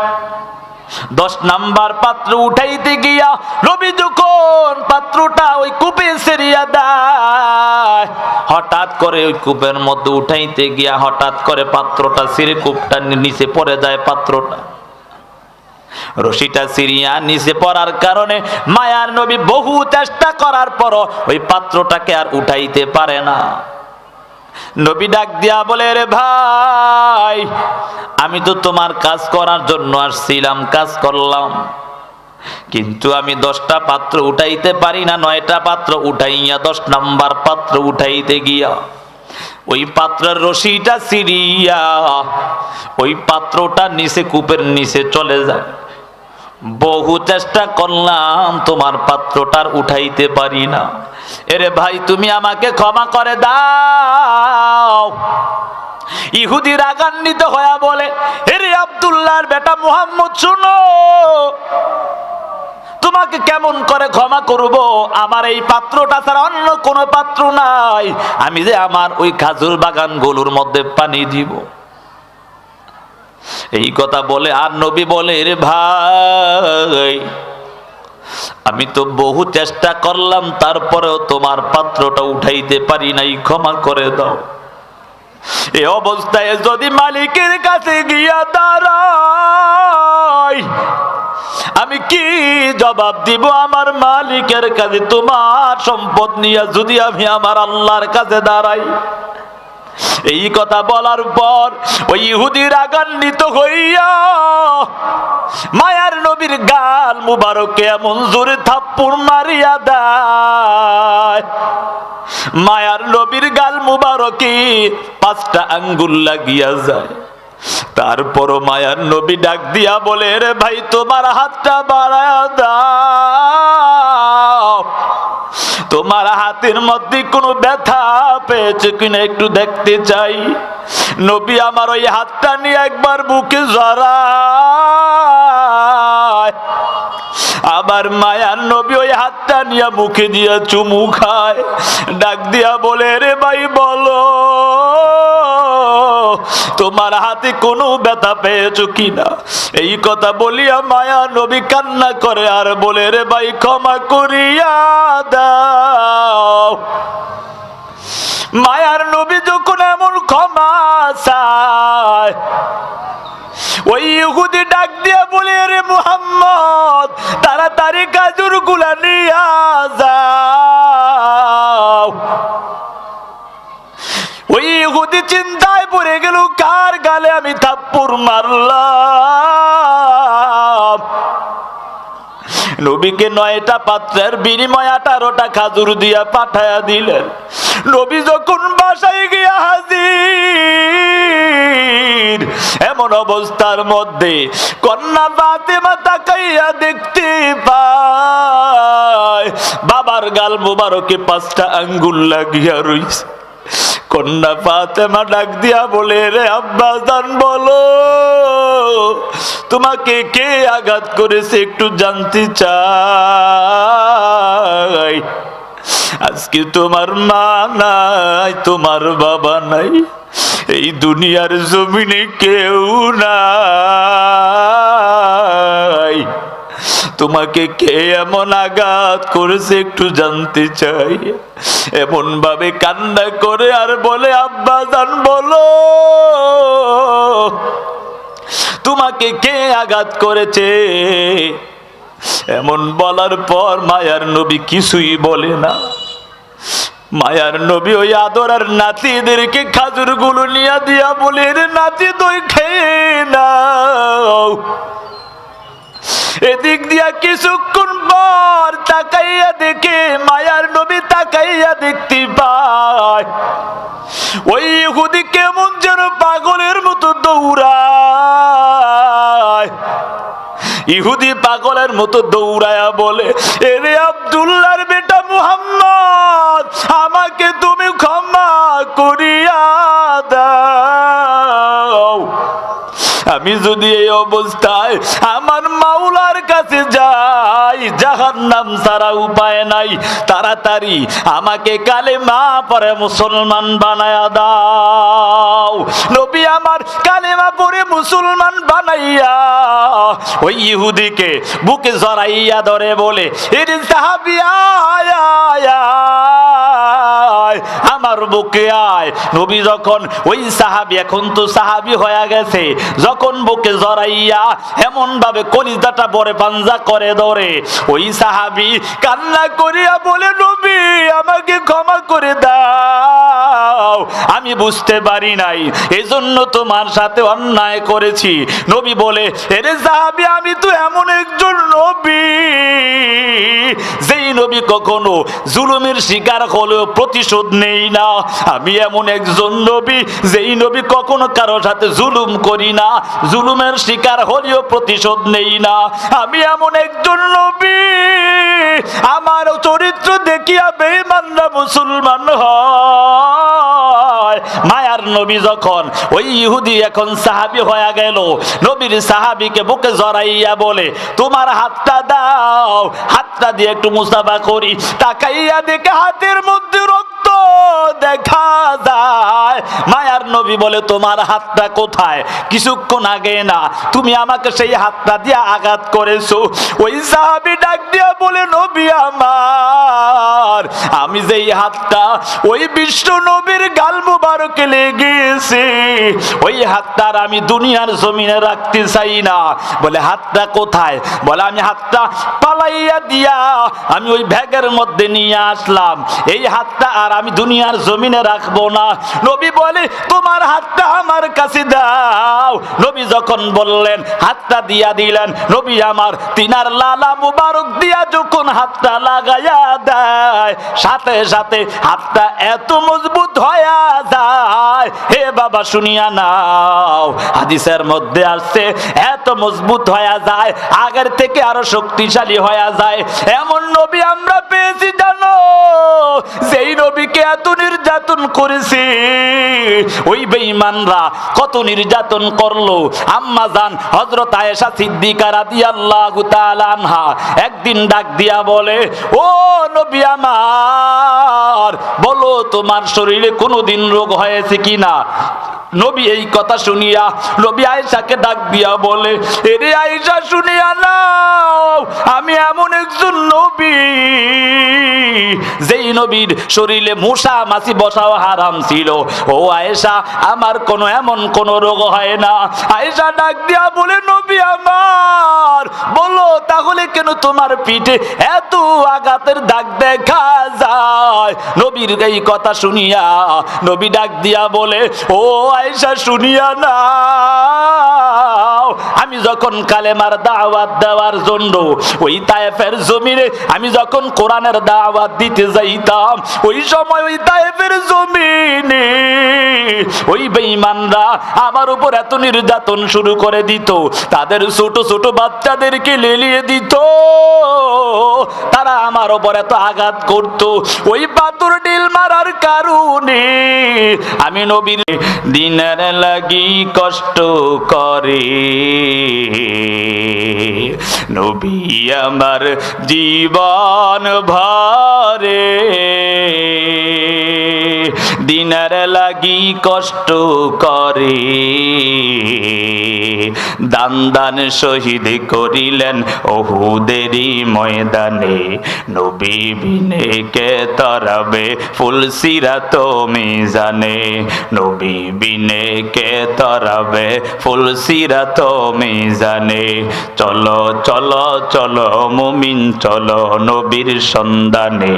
10 নাম্বার পাত্র উঠাইতে গিয়া নবী যখন পাত্রটা ওই কূপে ছেড়িয়া দেয়, হঠাৎ করে ওই কূপের মধ্যে উঠাইতে গিয়া হঠাৎ করে পাত্রটা ছিঁড়ে কূপটা নিচে পড়ে যায়। পাত্রটা রশিটা ছিঁড়িয়া নিচে পড়ার কারণে মায়ার নবী বহু চেষ্টা করার পরও ওই পাত্রটাকে আর উঠাইতে পারে না। নবী ডাক দিয়া বলে, রে ভাই, আমি তো তোমার কাজ করার জন্য আসছিলাম, কাজ করলাম, কিন্তু আমি 10টা পাত্র উঠাইতে পারি না। 9টা পাত্র উঠাইয়া 10 নাম্বার পাত্র উঠাইতে গিয়া ওই পাত্রের রশিটা ছিঁড়িয়া ওই পাত্রটা নিচে কূপের নিচে চলে যায়। বহু চেষ্টা করলাম, তোমার পাত্রটার উঠাইতে পারি না। এরে ভাই, তুমি আমাকে ক্ষমা করে দাও। ইহুদি রাগান্বিত হয়ে বলে, এরে আব্দুল্লাহর বেটা মুহাম্মদ, শুনো, তোমাকে কেমন করে ক্ষমা করব? আমার এই পাত্রটা ছাড়া অন্য কোনো পাত্র নাই, আমি যে আমার ওই খাজুর বাগানগুলোর মধ্যে পানি দিব। এই কথা বলে আর নবী বলে, রে ভাই, আমি তো বহু চেষ্টা করলাম, তারপরেও তোমার পাত্রটা উঠাইতে পারি নাই, ক্ষমা করে দাও। এই অবস্থায় যদি মালিকের কাছে গিয়া দাঁড়াই, আমি কি জবাব দিব আমার মালিকের কাছে? তোমার সম্পদ নিয়ে যদি আমি আমার আল্লাহর কাছে দাঁড়াই। এই কথা বলার পর ওই ইহুদি রাগান্বিত হইয়া মায়ার নবীর গাল মুবারকে এমন জোরে থাপ্পড় মারিয়া দেয়, মায়ার নবীর গাল মুবারকে 5টা আঙ্গুল লাগিয়া যায়। তারপরও মায়ার নবী ডাক দিয়া বলে, রে ভাই, তোমার হাতটা বাড়ায়া দাও, তোমার হাতের মধ্যে কোনো ব্যথা পেয়েছে কিনা একটু দেখতে চাই। নবী আমার ওই হাতটা নিয়ে একবার বুকে জড়ায়, আবার মায়ার নবী ওই হাতটা নিয়ে মুখে দিয়া চুমু খায়। ডাক দিয়া বলে, রে ভাই, বলো তোমার হাতে কোনো ব্যথা পেয়েছো কিনা? এই কথা বলিয়া মায়া নবী কান্না করে আর বলে, রে ভাই, ক্ষমা করিয়া দাও। মায়ার নবী যখন এমন ক্ষমা চায়, ওই ইহুদি ডাক দিয়া বলে, রে মুহাম্মদ, তাড়াতাড়ি গাজর গুলা নিয়া যাও। ওই ইহুদি চিন্তায় পড়ে গেল, কার গালে আমি থাপ্পড় মারলাম? নবীকে 9টা পাত্রের বিনিময়ে 18টা খাজুর দিয়া পাঠায়া দিলেন। নবী যখন বাসায় গিয়া হাজির, এমন অবস্থার মধ্যে কন্যা ফাতেমা তাকাইয়া দেখতে পায় বাবার গাল মুবারকে 5টা আঙ্গুল লাগিয়া রইছে। কন্যা ফাতেমা ডাক দিয়া বলে, রে আব্বাজান, বলো তোমাকে কে আঘাত করেছে একটু জানতে চাই। আজকে তোমার মা নাই, তোমার বাবা নাই, এই দুনিয়ার জমিনে কেউ নাই, তোমাকে কে এমন আঘাত করেছে একটু জানতে চাই। এমন ভাবে কান্না করে আর বলে, আব্বাজান, বলো তোমাকে কে আঘাত করেছে? এমন বলার পর মায়ার নবী কিছুই বলে না। মায়ার নবী ওই আদরের নাতিদেরকে খাজুর গুলো নিয়ে দিয়া বলে, রে নাতি, দই খেয়ে নাও। এদিক দিয়া কিছুক্ষণ পর তাকাইয়া দেখে, মায়ার নবী তাকাইয়া দেখতে পায় ওই ইহুদি কেমন যেন পাগলের মতো দৌড়ায়। ইহুদি পাগলের মতো দৌড়ায়া বলে, এরে আব্দুল্লাহর বেটা মুহাম্মদ, আমাকে তুমি ক্ষমা করিয়া দাও। আমি যদি এই অবস্থায় আমার মাওলার কাছে যাই, জাহান্নাম ছাড়া উপায় নাই, তাড়াতাড়ি আমাকে কালেমা পড়ে মুসলমান বানায়া দাও। নবী আমার কালেমা পড়ে মুসলমান বানাইয়া ওই ইহুদিকে বুকে জড়াইয়া ধরে বলে, এর সাহাবী আয় আয় আয়, আমার বুকে আয়। নবী যখন ওই সাহাবী, এখন তো সাহাবী হয়ে গেছে, যখন বুকে জড়াইয়া এমন ভাবে কলিজাটা বড়ে পাঞ্জা করে ধরে, ওই সাহাবী কান্না করিয়া বলে, নবী আমাকে ক্ষমা করে দাও, আমি বুঝতে পারি নাই, এজন্য তোমার সাথে অন্যায় করেছি। নবী বলে, এরে সাহাবী, আমি তো এমন একজন নবী যেই নবী কখনো জুলুমের শিকার হলেও প্রতিশোধ নেই না। আমি এমন একজন নবী যেই নবী কখনো কারো সাথে জুলুম করি না, জুলুমের শিকার হলেও প্রতিশোধ নেই না। আমি এমন একজন নবী, আমার চরিত্র দেখিয়া বেঈমানরা মুসলমান হয়। মায়ার নবী যখন ওই ইহুদি এখন সাহাবী হয়ে গেল, নবীর সাহাবীকে বুকে জড়াইয়া বলে, তোমার হাতটা দাও, হাতটা দিয়ে একটু মুসাফা করি। তাকাইয়া দেখে হাতের মধ্যে রক্ত দেখা যায়। মায়ার নবী বলে, তোমার হাতটা কোথায়? কিছুক্ষণ আগে না তুমি আমাকে সেই হাতটা দিয়ে আঘাত করেছো। ওই সাহাবী ডাক দিয়া বলে, নবী আমার, আমি যেই হাতটা ওই বিশ্ব নবীর গাল মুবারকে লেগেছে, ওই হাতটার আমি দুনিয়ার জমিনে রাখতে চাই না। বলে, হাতটা কোথায়? বলে, আমি হাতটা পালাইয়া দিয়া আমি ওই ব্যাগের মধ্যে নিয়ে আসলাম, এই হাতটা আর আমি দুনিয়ার জমিনে রাখবো না। নবী বলে, তোমার হাতটা আমার কাছে দাও। নবী যখন বললেন, হাতটা দিয়া দিলেন। নবী আমার তিনার লালা মুবারক দিয়া যখন হাতটা লাগাইয়া দেয়, সাথে সাথে হাতটা এত মজবুত হয়ে যায়। হে বাবা, শুনিয়া নাও, হাদিসের মধ্যে আসছে এত মজবুত হয়ে যায়, আগের থেকে আরো শক্তিশালী হয়ে যায়। এমন নবী আমরা পেয়েছি জানো, যেই নবীকে এত নির্যাতন করেছি, ওই বেঈমানরা কত নির্যাতন করলো। আম্মা জান হযরত আয়েশা সিদ্দিকা রাদিয়াল্লাহু তাআলা আনহা একদিন ডাক দিয়া বলে, ও নবী আমার, বলো তোমার শরীরে কোনোদিন রোগ হয়েছে কিনা? নবী এই কথা শুনিয়া নবী আয়েশাকে ডাক দিয়া বলে, এরে আয়েশা, শুনিয়া নাও, আমি এমন একজন নবী যেই নবীর শরীরে মশা মাছি বসাও হারাম ছিল। ও আয়েশা, আমার কোনো এমন কোনো রোগ হয় না। আয়েশা ডাক দিয়া বলে, নবী আমার, বলো তাহলে কেন তোমার পিঠে এত আঘাতের দাগ দেখা যায়? নবীর এই কথা শুনিয়া নবী ডাক দিয়া বলে, ও আয়েশা, শুনিয়া নাও, আমি যখন কালেমার দাওয়াত দেওয়ার জন্য ওই তায়েফের জমিনে আমি যখন কোরআনের দাওয়াত দিতে যাইতাম, ওই সময় ওই তায়েফের জমিনে ওই বেঈমানরা আমার উপর এত নির্যাতন শুরু করে দিত, তাদের ছোট ছোট বাচ্চাদেরকে লেলিয়ে দিত, তারা আমার উপর এত আঘাত করত। ওই পাথর ঢিল মারার কারণে আমি নবীর দিনের লাগি কষ্ট করে, নবী আমার জীবন ভরে দিনের লাগি কষ্ট করে, দান দান শহীদ করিলেন ওহুদেরই ময়দানে, নবী বিনে কে তরাবে ফুলসিরাত মিজানে, নবী বিনে কে তরাবে ফুলসিরাত মিজানে। চলো চলো চলো মুমিন চলো নবীর সন্ধানে,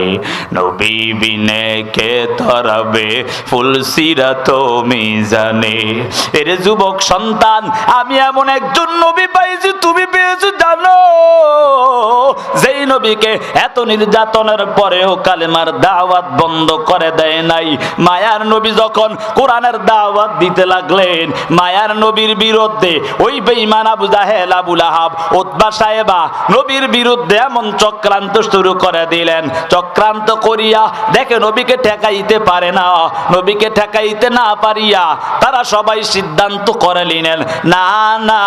নবী বিনে কে তরাবে ফুলসিরাত মিজানে। এরে যুবক সন্তান, আমি এমন একজন নবী পাইছি, তুমি পেয়েছো জানো, যেই নবীকে এত নির্যাতনের পরেও কালেমার দাওয়াত বন্ধ করে দেয় নাই। মায়ার নবী যখন কোরআনের দাওয়াত দিতে লাগলেন, মায়ার নবীর বিরুদ্ধে ওই বেঈমান আবু জাহেল, আবু লাহাব, উতবা সাহেবা নবীর বিরুদ্ধে এমন চক্রান্ত শুরু করে দিলেন। চক্রান্ত করিয়া দেখে নবীকে ঠেকাইতে পারে না। নবীকে ঠেকাইতে না পারিয়া তারা সবাই সিদ্ধান্ত করে নিলেন, না না,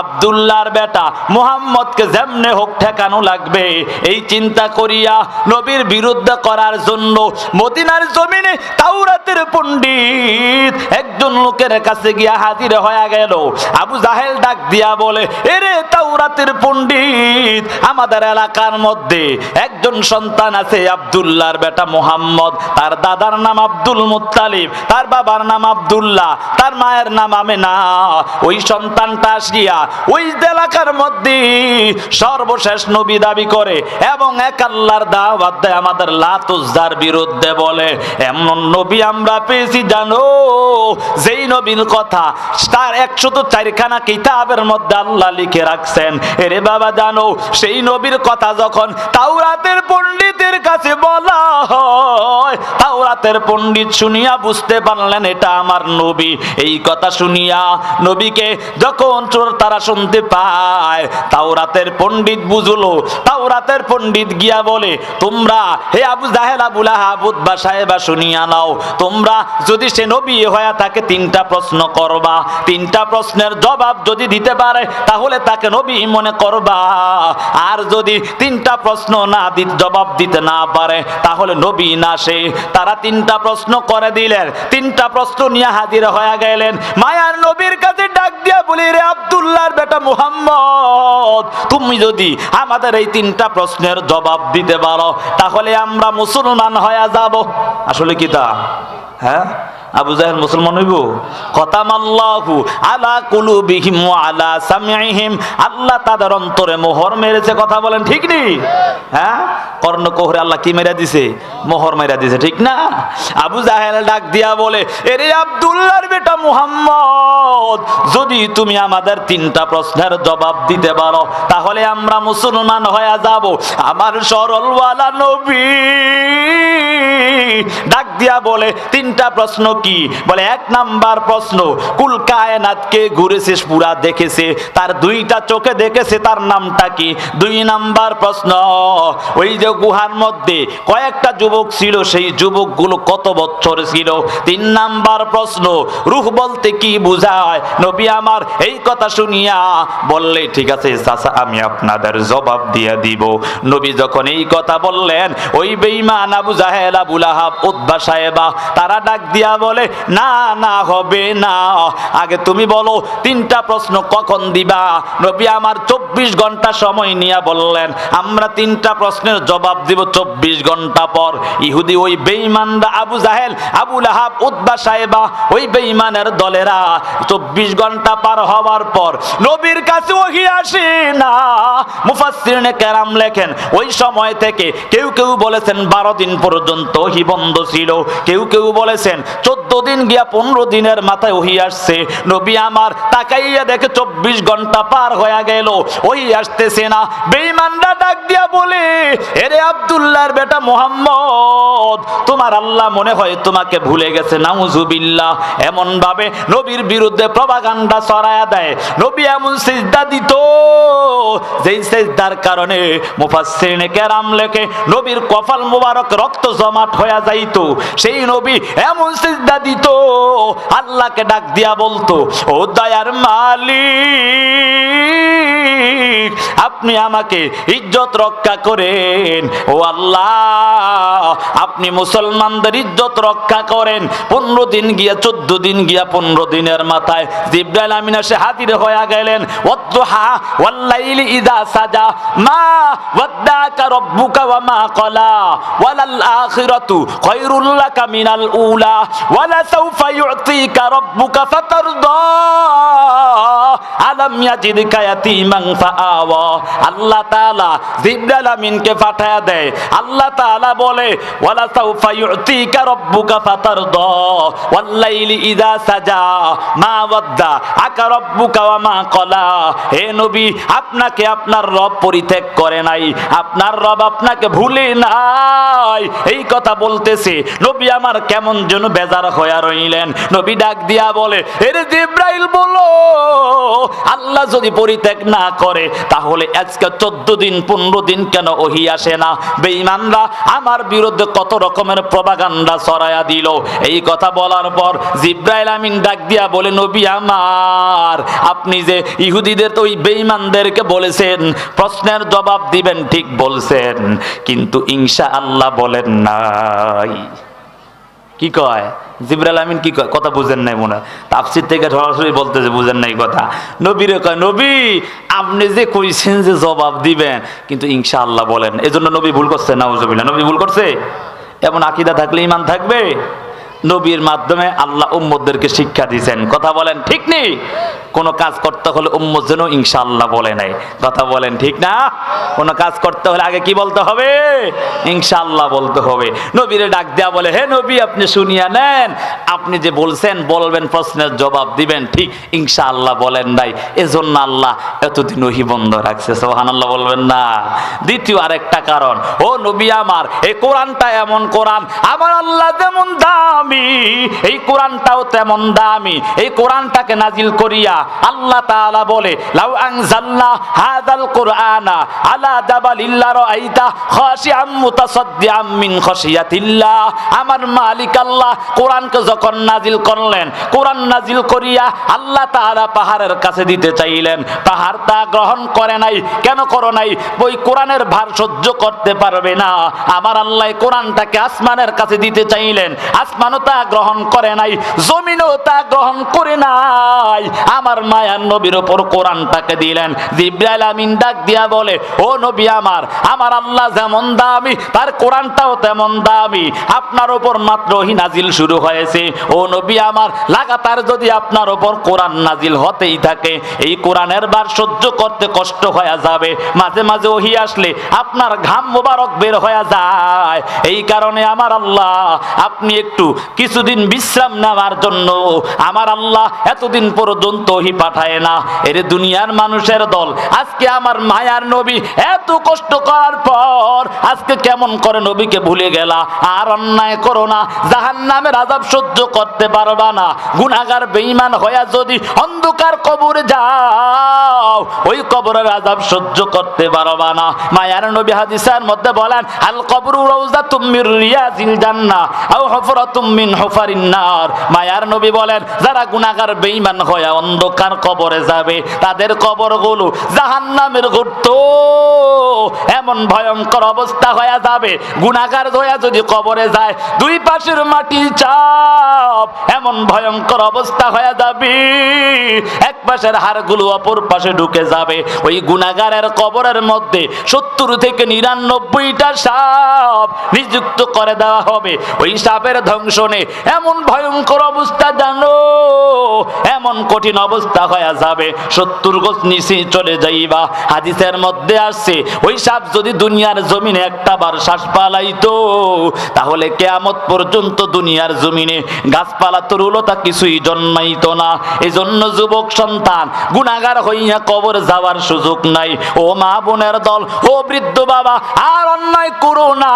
আব্দুল্লাহর বেটা মুহাম্মদকে যেমনে হোক ঠেকানো লাগবে। এই চিন্তা করিয়া নবীর বিরুদ্ধে করার জন্য মদিনার জমিনে তাওরাতের পণ্ডিত একজন লোকের কাছে গিয়া হাজির হয়ে গেল। আবু জাহেল ডাক দিয়া বলে, এরে তাওরাতের পণ্ডিত, আমাদের এলাকার মধ্যে একজন সন্তান আছে আব্দুল্লাহর বেটা মুহাম্মদ, তার দাদার নাম আব্দুল মুত্তালিব, তার বাবার নাম আব্দুল্লাহ, তার মায়ের নাম আমেনা। ওই সন্তানটা আসিয়া ওই এলাকার মধ্যে সর্বশেষ নবী দাবি করে এবং এক আল্লাহর দাওয়াত দেয় আমাদের লাত উজ্জার বিরুদ্ধে বলে। এমন নবী আমরা পেয়েছি জানো, যেই নবীর কথা তার 104খানা কিতাবের মধ্যে আল্লাহ লিখে রাখছেন। এরে বাবা জানো, সেই নবীর কথা যখন তাওরাতের পণ্ডিতের কাছে বলা হয়, তাওরাতের পণ্ডিত শুনিয়া বুঝতে পারলেন এটা আমার নবী। এই কথা শুনিয়া নবীকে যখন তারা শুনতে পায়, তাওরাতের পণ্ডিত বুঝলো। তাওরাতের পণ্ডিত গিয়া বলে, তোমরা হে আবু জাহেল, আবু লাহাব, উতবা সাহেবা শুনিয়া নাও, তোমরা যদি সে নবী হয়ে থাকে 3টা প্রশ্ন করবা। 3টা প্রশ্নের জবাব যদি দিতে পারে তাহলে তাকে নবী মনে করবা, আর যদি 3টা প্রশ্ন না জবাব দিতে না পারে তাহলে নবী না সে। তারা 3টা প্রশ্ন করে দিলেন। 3টা প্রশ্ন নিয়ে হাজির হয়ে গেলেন মায়ার নবীর কাছে। ডাক দিয়া বলি, রে আব্দুল্লাহর বেটা মুহাম্মদ, তুমি যদি আমাদের এই 3টা প্রশ্নের জবাব দিতে পারো তাহলে আমরা মুসলমান হয়ে যাব। আসলে কি তা? হ্যাঁ, আবু জাহেল মুসলমান হইব? খতামাল্লাহু আলা কুলুবিহিম ওয়া আলা সামিইহিম, আল্লাহ তাদের অন্তরে মোহর মেরেছে। কথা বলেন ঠিক নেই? হ্যাঁ, কর্ণকোহরে আল্লাহ কি মেরা দিছে? মোহর মেরা দিছে, ঠিক না? আবু জাহেল ডাক দিয়া বলে, এরে আব্দুল্লাহর বেটা মুহাম্মদ, যদি তুমি আমাদের 3টা প্রশ্নের জবাব দিতে পারো তাহলে আমরা মুসলমান হয়ে যাব। আমার সরলওয়ালা নবী ডাক দিয়া বলে, 3টা প্রশ্ন কি? বলে, 1 নাম্বার প্রশ্ন, কুল কায়নাতকে ঘুরেছে, পুরা দেখেছে, তার 2টা চোখে দেখেছে, তার নামটা কি? 2 নাম্বার প্রশ্ন, ওই যে গুহার মধ্যে কয়েকটা যুবক ছিল, সেই যুবকগুলো কত বছর ছিল? 3 নাম্বার প্রশ্ন, রূহ বলতে কি বোঝায়? নবী আমার এই কথা শুনিয়া বললে, ঠিক আছে চাচা, আমি আপনাদের জবাব দিয়ে দিব। নবী যখন এই কথা বললেন, ওই বেঈমান আবু জাহেল, আবু লাহাব, উতবা সাহেবা তারা ডাক দিয়া বলে, না না, হবে না, আগে তুমি বলো 3টা প্রশ্ন কখন দিবা? নবী আমার 24 ঘন্টা সময় নিয়ে বললেন, আমরা 3টা প্রশ্নের জবাব দিব 24 ঘন্টা পর। ইহুদি ওই বেঈমানরা আবু জাহেল, আবু লাহাব, উতবা সাহেবা, ওই বেঈমানের দলেরা 24 ঘন্টা পার হওয়ার পর নবীর কাছে ওহী আসে না। মুফাসসিরিনে কেরাম লেখেন, ওই সময় থেকে কেউ কেউ বলেছেন 12 দিন পর্যন্ত ওহী বন্ধ ছিল, কেউ কেউ বলেছেন 14 দিন গিয়া 15 দিনের মাথায় ওহী আসছে। নবী আমার তাকাইয়া দেখে 24 ঘন্টা পার হয়ে গেল, ওহী আসতেছে না। বেঈমানরা ডাক দিয়া বলে, এরে আব্দুল্লাহর বেটা মুহাম্মদ, তোমার আল্লাহ মনে হয় তোমাকে ভুলে গেছে, নাউজুবিল্লাহ। এমন ভাবে নবীর বিরুদ্ধে প্রপাগান্ডা ছড়ায়া দেয়। নবী এমন সিজদা দিত, যেই সিজদার কারণে মুফাসসিরিনে কেরাম লেখে নবীর কপাল মুবারক রক্ত জমাট হয়ে যাইতো। সেই নবী এমন সিজদা দিত, আল্লাহকে ডাক দিয়া বলতো, ও দয়ার মালিক, আপনি আমাকে ইজ্জত রক্ষা করেন, ও আল্লাহ আপনি মুসলমানদের ইজ্জত রক্ষা করেন। 15 দিন গিয়া 14 দিন গিয়া 15 দিনের মাথায় জিবরাইল আমিন এসে হাজির হয়ে গেলেন। ওয়াদ্দুহা ওয়াল্লাইলি ইযা সাজা মা ওয়াদ্দা ওয়াদ্দাকা রাব্বুকা ওয়া মা ক্বালা ওয়ালাল আখিরাতু খায়রুল লাকা মিনাল উলা ওয়ালা সাওফা ইউতিকা রাব্বুকা ফাতারদা আলাম ইয়াজিদকা ইয়াতীমান ফাআওয়া। আল্লাহ তাআলা জিবরাইল আমিনকে পাঠায়া দেয়। আল্লাহ তাআলা বলে ওয়ালা সাওফা ইউতিকা রাব্বুকা ফাতারদা ওয়াল্লাইলি ইযা সাজা মা ওয়াদ্দা আকা রাব্বুকা ওয়া মা ক্বালা। হে নবী, আপনাকে আপনার রব পরিত্যাগ করে নাই, আপনার রব আপনাকে ভুলে নাই। এই কথা বলতেছে নবী আমার কেমন যেন বেজার হয়ে রইলেন। নবী ডাক দিয়া বলে, এরে জিবরাইল বলো, আল্লাহ যদি পরিত্যাগ না করে তাহলে আজকে 14 দিন 15 দিন কেন ওহী আসে না? বেঈমানরা আমার বিরুদ্ধে কত রকমের প্রপাগান্ডা ছড়ায়া দিল। এই কথা বলার পর জিবরাইল আমিন ডাক দিয়া বলে, নবী আমার, আপনি যে ইহুদিদের তো ওই বেঈমানদেরকে বলেছেন প্রশ্নের জবাব দিবেন, ঠিক বলছেন, কিন্তু ইনশাআল্লাহ বলেন নাই। কি কয় জিবরাইল আমিন? কি কয়? কথা বুঝেন নাই মনে হয়, তাফসীর থেকে সরাসরি বলতেছে বুঝেন নাই কথা। নবীরে কয়, নবী আপনি যে কইছেন যে জবাব দিবেন, কিন্তু ইনশাআল্লাহ বলেন। এজন্য নবী ভুল করছে? নাউজুবিল্লাহ, নবী ভুল করছে? এমন আকীদা থাকলে ঈমান থাকবে? নবীর মাধ্যমে আল্লাহ উম্মতদেরকে শিক্ষা দিয়েছেন। কথা বলেন ঠিক নেই? কোন কাজ করতে হলে উম্মত যেন ইনশাআল্লাহ বলে নাই। কথা বলেন ঠিক না? কোন কাজ করতে হলে আগে কি বলতে হবে? ইনশাআল্লাহ বলতে হবে। নবীরে ডাক দেয়া বলে, হে নবী আপনি শুনিয়া নেন, আপনি যে বলছেন বলবেন, প্রশ্নের জবাব দিবেন, ঠিক ইনশাআল্লাহ বলেন নাই, এজন্য আল্লাহ এতদিন ওহী বন্ধ রাখছে। সুবহানাল্লাহ বলবেন না? দ্বিতীয় আরেকটা কারণ, ও নবী আমার, এই কোরআনটা এমন কোরআন, আমার আল্লাহ যেমন দামি এই কোরআনটাও তেমন দামি। এই কোরআনটাকে নাজিল করিয়া আল্লাহ তাআলা বলে, লাউ আনজালনা হাযাল কুরআনা আলা জাবালিল লারাআইতা খাশিআম মুতাসাদ্দিআম মিন খাশিয়াতিল্লাহ। আমার মালিক আল্লাহ কোরআনকে যখন নাজিল করলেন, কোরআন নাজিল করিয়া আল্লাহ তাআলা পাহাড়ের কাছে দিতে চাইলেন, পাহাড় তা গ্রহণ করে নাই। কেন করো নাই? ওই কোরআনের ভার সহ্য করতে পারবে না। আমার আল্লাহ কোরআনটাকে আসমানের কাছে দিতে চাইলেন, আসমানও তা গ্রহণ করে নাই, জমিনও তা গ্রহণ করে নাই। আমার মায়ার নবীর উপর কোরআনটাকে দিলেন। জিবরাইল আমিন ডাক দিয়া বলে, ও নবী আমার, আমার আল্লাহ যেমন দামি তার কোরআনটাও তেমন দামি। আপনার উপর মাত্র ওহী নাজিল শুরু হয়েছে, ও নবী আমার, লাগাতার যদি আপনার উপর কোরআন নাজিল হতেই থাকে, এই কোরআনের ভার সহ্য করতে কষ্ট হয়ে যাবে। মাঝে মাঝে ওহী আসলে আপনার ঘাম মোবারক বের হয়ে যায়। এই কারণে আমার আল্লাহ, আপনি একটু কিছুদিন বিশ্রাম নেওয়ার জন্য আমার আল্লাহ এতদিন পর্যন্ত ওহী পাঠায় না। এর দুনিয়ার মানুষের দল আজকে আমার মায়ার নবী এত কষ্ট করার পর আজকে কেমন করে নবীকে ভুলে গেলা? আর অন্যায় করো না, জাহান্নামের আযাব সহ্য করতে পারবা না। গুনাহগার বেঈমান হইয়া যদি অন্ধকার কবরে যাও, ওই কবরের আযাব সহ্য করতে পারবা না। মায়ার নবী হাদিসের মধ্যে বলেন, আল কবরু রাউযাতুম মির রিয়াজিল জান্নাহ আও হুফরাতুম মিন হুফারিন নার। মায়ার নবী বলেন, যারা গুনাহগার বেঈমান হয়ে অন্ধকার কবরে যাবে, তাদের কবরগুলো জাহান্নামের গর্ত। এমন ভয়ঙ্কর অবস্থা হয়ে যাবে, গুনাহগার হয়ে যদি কবরে যায়, দুই পাশের মাটি চাপ, এমন ভয়ঙ্কর অবস্থা হয়ে যাবে, এক পাশের হাড়গুলো অপর পাশে ঢুকে যাবে। ওই গুনাহগারের কবরের মধ্যে 70 থেকে 99টা সাপ নিযুক্ত করে দেওয়া হবে। ওই সাপের ধ্বংসনে এমন ভয়ঙ্কর অবস্থা, জানো, এমন কঠিন অবস্থা হয়ে যাবে, 70 গজ নিচে চলে যাইবা। হাদিসের মধ্যে আসছে, ওই সাপ যদি দুনিয়ার জমিনে একটা বার শ্বাস পালাইতো, তাহলে কিয়ামত পর্যন্ত দুনিয়ার জমিনে গাছপালা তরুলতা কিছুই জন্মাইতো না। এজন্য যুবক সন্তান, গুনাহগার হইয়া কবর যাওয়ার সুযোগ নাই। ও মা বোনের দল, ও বৃদ্ধ বাবা, আর অন্যায় করো না।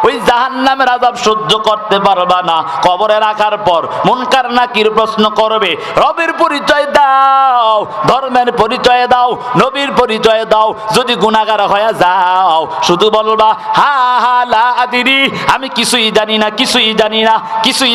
ওই জাহান্নামের আযাব সহ্য করতে পারবা না। কবরে রাখার পর মুনকার নাকির প্রশ্ন করবে, রবের পরিচয় দাও, ধর্মের পরিচয় দাও, নবীর পরিচয় দাও। যদি গুনাহগার হয়ে যাও, শুধু বলবা হা হা লা আদিরি, আমি কিছুই জানি না, কিছুই জানি না, কিছুই